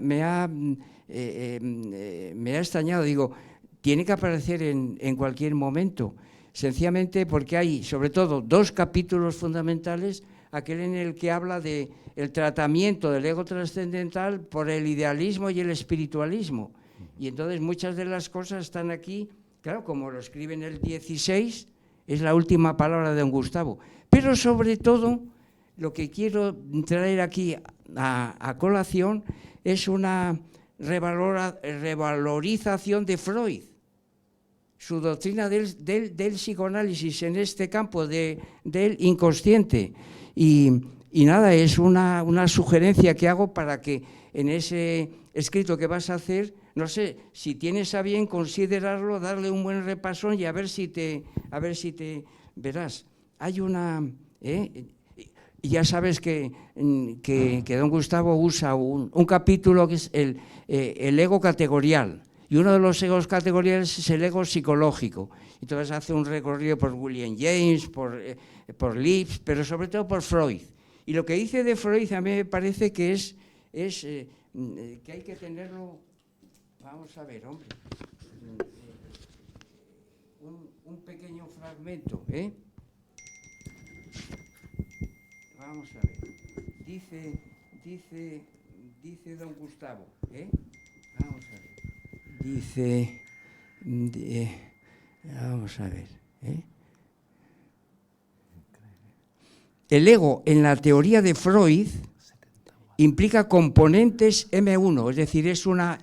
extrañado. Digo, tiene que aparecer en cualquier momento, sencillamente porque hay, sobre todo, dos capítulos fundamentales, aquel en el que habla del tratamiento del ego trascendental por el idealismo y el espiritualismo. Y entonces muchas de las cosas están aquí, claro, como lo escribe en el 16, es la última palabra de don Gustavo. Pero sobre todo, lo que quiero traer aquí a colación es una revalorización de Freud, su doctrina del psicoanálisis en este campo del inconsciente. Y nada, es una sugerencia que hago para que en ese escrito que vas a hacer, no sé, si tienes a bien considerarlo, darle un buen repasón y a ver si te verás. Hay una... Y ya sabes que don Gustavo usa un capítulo que es el ego categorial, y uno de los egos categoriales es el ego psicológico. Entonces hace un recorrido por William James, por Lipps, pero sobre todo por Freud. Y lo que dice de Freud a mí me parece que es que hay que tenerlo, vamos a ver, hombre, un pequeño fragmento, Vamos a ver, dice don Gustavo, vamos a ver, vamos a ver, el ego en la teoría de Freud implica componentes M1, es decir, es una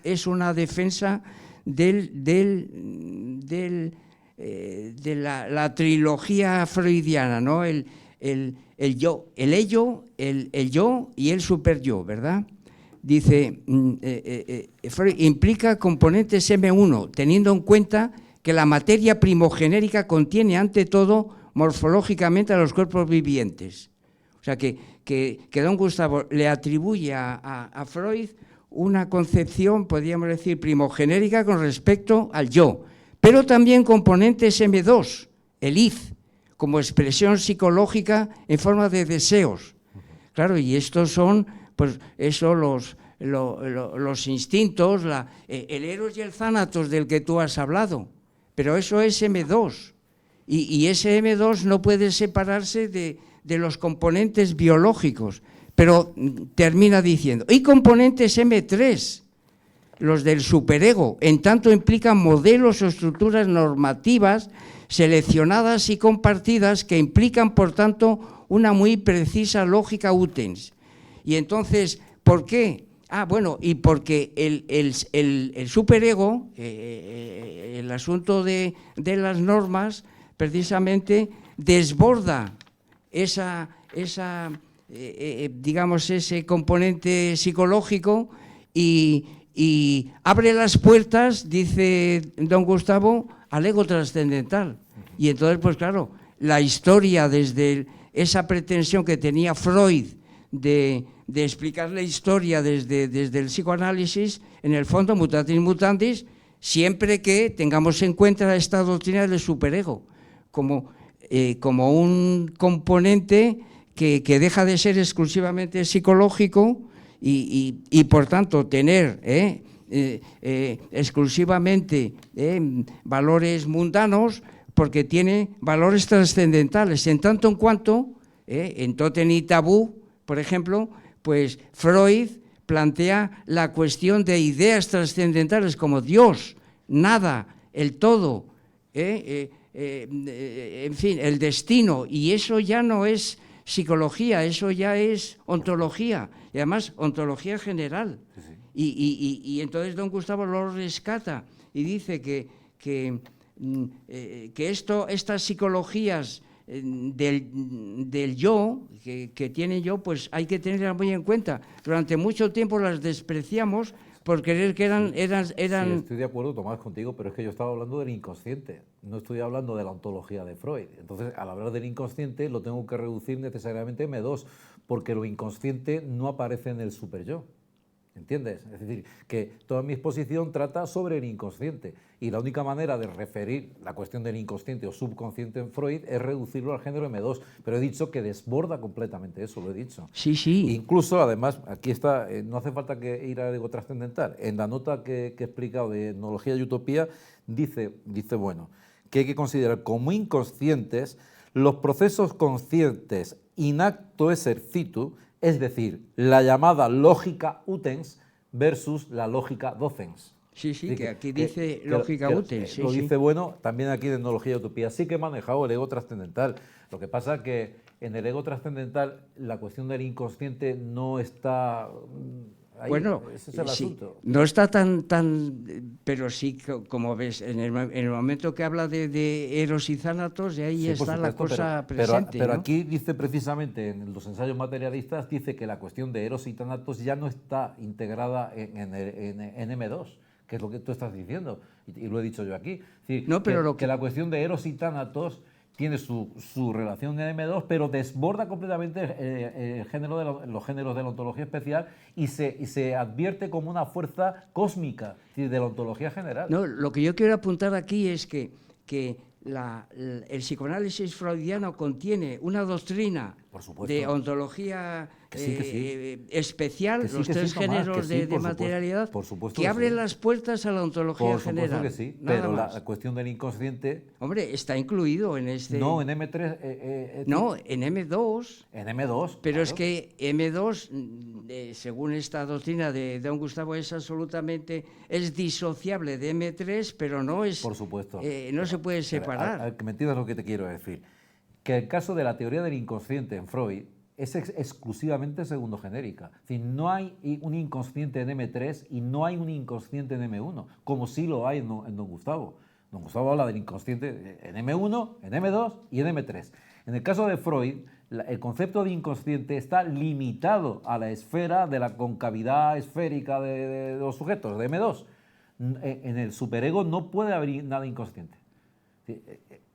defensa de la trilogía freudiana, ¿no? El yo, el ello, el yo y el superyo, ¿verdad? Dice, Freud implica componentes M1, teniendo en cuenta que la materia primogénica contiene ante todo morfológicamente a los cuerpos vivientes. O sea que don Gustavo le atribuye a Freud una concepción, podríamos decir, primogénica con respecto al yo, pero también componentes M2, el id, como expresión psicológica en forma de deseos. Claro, y estos son, pues, los instintos, el eros y el thanatos del que tú has hablado, pero eso es M2, y ese M2 no puede separarse de los componentes biológicos, pero termina diciendo, y componentes M3, los del superego, en tanto implican modelos o estructuras normativas seleccionadas y compartidas que implican, por tanto, una muy precisa lógica utens. Y entonces, ¿por qué? Bueno, y porque el superego, el asunto de las normas, precisamente desborda digamos, ese componente psicológico y abre las puertas, dice don Gustavo, al ego trascendental. Y entonces, pues claro, la historia desde esa pretensión que tenía Freud de explicar la historia desde el psicoanálisis, en el fondo, mutatis mutandis, siempre que tengamos en cuenta esta doctrina del superego, como un componente que deja de ser exclusivamente psicológico y por tanto tener exclusivamente valores mundanos, porque tiene valores trascendentales, en tanto en cuanto, en Totem y Tabú, por ejemplo, pues Freud plantea la cuestión de ideas trascendentales como Dios, nada, el todo, en fin, el destino, y eso ya no es psicología, eso ya es ontología, y además ontología general. Sí. Y entonces don Gustavo lo rescata y dice que estas psicologías del yo, que tiene yo, pues hay que tenerlas muy en cuenta. Durante mucho tiempo las despreciamos por creer que eran... Sí, estoy de acuerdo, Tomás, contigo, pero es que yo estaba hablando del inconsciente, no estoy hablando de la ontología de Freud. Entonces, al hablar del inconsciente, lo tengo que reducir necesariamente a M2, porque lo inconsciente no aparece en el superyo. ¿Entiendes? Es decir, que toda mi exposición trata sobre el inconsciente y la única manera de referir la cuestión del inconsciente o subconsciente en Freud es reducirlo al género M2, pero he dicho que desborda completamente eso, lo he dicho. Sí, sí. Incluso, además, aquí está, no hace falta que ir al ego trascendental. En la nota que he explicado de etnología y utopía, dice, bueno, que hay que considerar como inconscientes los procesos conscientes in acto exercitu, es decir, la llamada lógica utens versus la lógica docens. Sí, sí, que aquí dice lógica utens. Sí, lo dice, bueno, también aquí en etnología y utopía. Sí que he manejado el ego trascendental. Lo que pasa es que en el ego trascendental la cuestión del inconsciente no está... ahí, bueno, ese es el asunto. No está tan, pero sí, como ves, en el momento que habla de Eros y Thanatos, de ahí sí, está supuesto, la cosa presente. Pero ¿no? aquí dice precisamente, en los ensayos materialistas, dice que la cuestión de Eros y Thanatos ya no está integrada en M2, que es lo que tú estás diciendo, y lo he dicho yo aquí. Es decir, no, pero que la cuestión de Eros y Thanatos tiene su relación en M2, pero desborda completamente el género los géneros de la ontología especial y se advierte como una fuerza cósmica de la ontología general. No, lo que yo quiero apuntar aquí es que el psicoanálisis freudiano contiene una doctrina de ontología especial, los tres géneros de materialidad, que abre las puertas a la ontología general. Por supuesto que sí, pero la cuestión del inconsciente... Hombre, está incluido en este... No, en M3... no, en M2. En M2, pero claro. Es que M2, según esta doctrina de don Gustavo, es disociable de M3, pero no es... Por supuesto. No se puede separar. Que me entiendas lo que te quiero decir. Que el caso de la teoría del inconsciente en Freud es exclusivamente segundo-genérica. Es decir, no hay un inconsciente en M3 y no hay un inconsciente en M1, como sí lo hay en don Gustavo. Don Gustavo habla del inconsciente en M1, en M2 y en M3. En el caso de Freud, el concepto de inconsciente está limitado a la esfera de la concavidad esférica de los sujetos, de M2. En el superego no puede haber nada inconsciente.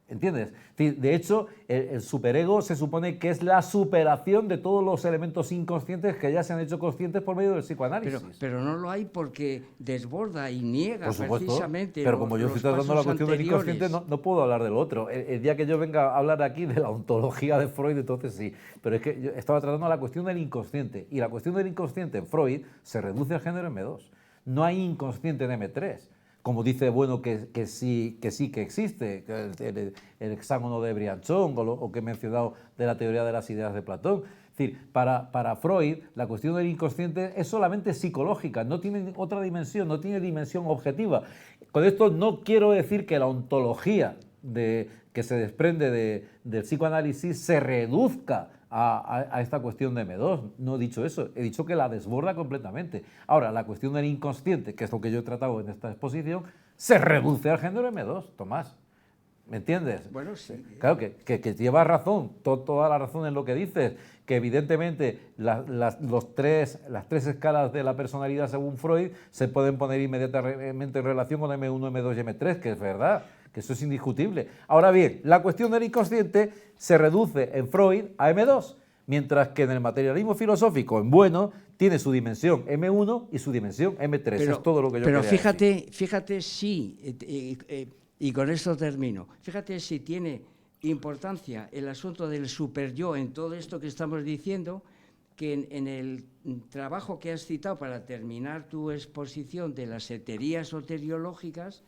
¿Entiendes? De hecho, el superego se supone que es la superación de todos los elementos inconscientes que ya se han hecho conscientes por medio del psicoanálisis. Pero no lo hay porque desborda y niega precisamente. Pero como yo estoy tratando la cuestión del inconsciente, no puedo hablar del otro. El día que yo venga a hablar aquí de la ontología de Freud, entonces sí. Pero es que yo estaba tratando la cuestión del inconsciente. Y la cuestión del inconsciente en Freud se reduce al género M2. No hay inconsciente en M3. Como dice, bueno, que sí que existe, el hexágono de Briançon o que he mencionado de la teoría de las ideas de Platón. Es decir, para Freud, la cuestión del inconsciente es solamente psicológica, no tiene otra dimensión, no tiene dimensión objetiva. Con esto no quiero decir que la ontología que se desprende del psicoanálisis se reduzca a esta cuestión de M2. No he dicho eso, he dicho que la desborda completamente. Ahora, la cuestión del inconsciente, que es lo que yo he tratado en esta exposición, se reduce al género M2, Tomás. ¿Me entiendes? Bueno, sí. Claro, que llevas razón, toda la razón en lo que dices, que evidentemente las tres escalas de la personalidad según Freud se pueden poner inmediatamente en relación con M1, M2 y M3, que es verdad, que eso es indiscutible. Ahora bien, la cuestión del inconsciente se reduce en Freud a M2, mientras que en el materialismo filosófico, en Bueno, tiene su dimensión M1 y su dimensión M3. Pero, es todo lo que yo quería decir. Fíjate si... y con esto termino. Fíjate si tiene importancia el asunto del superyo en todo esto que estamos diciendo, que en el trabajo que has citado para terminar tu exposición de las heterías soteriológicas,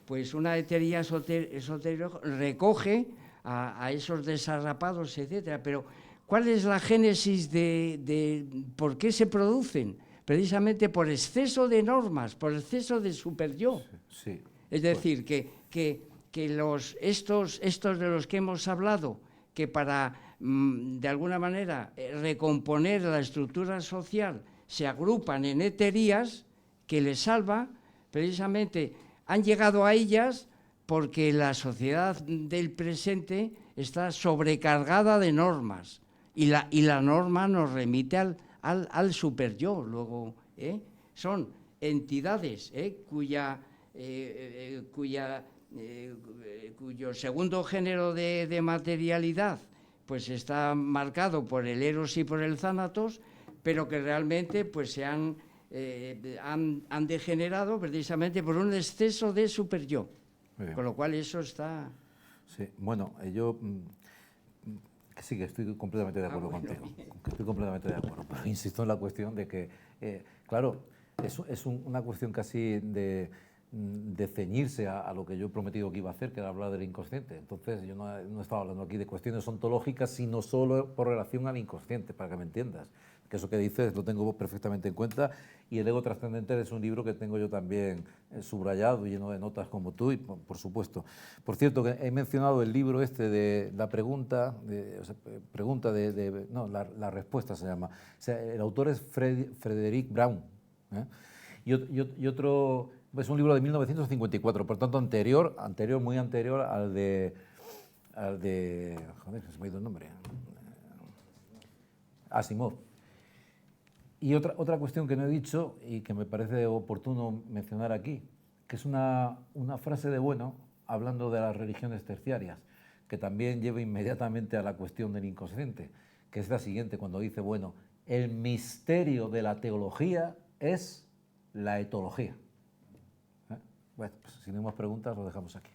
pues una hetería soteriológica recoge a esos desarrapados, etcétera. Pero ¿cuál es la génesis de por qué se producen? Precisamente por exceso de normas, por exceso de superyo. Sí. Es decir, que estos de los que hemos hablado, que para, de alguna manera, recomponer la estructura social, se agrupan en heterías, que les salva, precisamente han llegado a ellas porque la sociedad del presente está sobrecargada de normas, y la norma nos remite al superyo. Luego, son entidades cuyo segundo género de materialidad pues está marcado por el eros y por el thanatos, pero que realmente pues se han degenerado precisamente por un exceso de superyo, con lo cual eso está... Sí, bueno, yo sí que estoy completamente de acuerdo contigo, estoy completamente de acuerdo, pero insisto en la cuestión de que, claro, es una cuestión casi de ceñirse a lo que yo he prometido que iba a hacer, que era hablar del inconsciente. Entonces yo no estaba hablando aquí de cuestiones ontológicas, sino solo por relación al inconsciente, para que me entiendas. Que eso que dices lo tengo perfectamente en cuenta, y El ego trascendental es un libro que tengo yo también subrayado y lleno de notas como tú, y por supuesto. Por cierto, que he mencionado el libro este de la pregunta, la respuesta se llama. O sea, el autor es Frederick Brown, y otro... Es un libro de 1954, por tanto muy anterior al de... Joder, se me ha ido el nombre. Asimov. Y otra cuestión que no he dicho y que me parece oportuno mencionar aquí, que es una frase de Bueno, hablando de las religiones terciarias, que también lleva inmediatamente a la cuestión del inconsciente, que es la siguiente, cuando dice Bueno, el misterio de la teología es la etología. Bueno, pues si no hay más preguntas, lo dejamos aquí.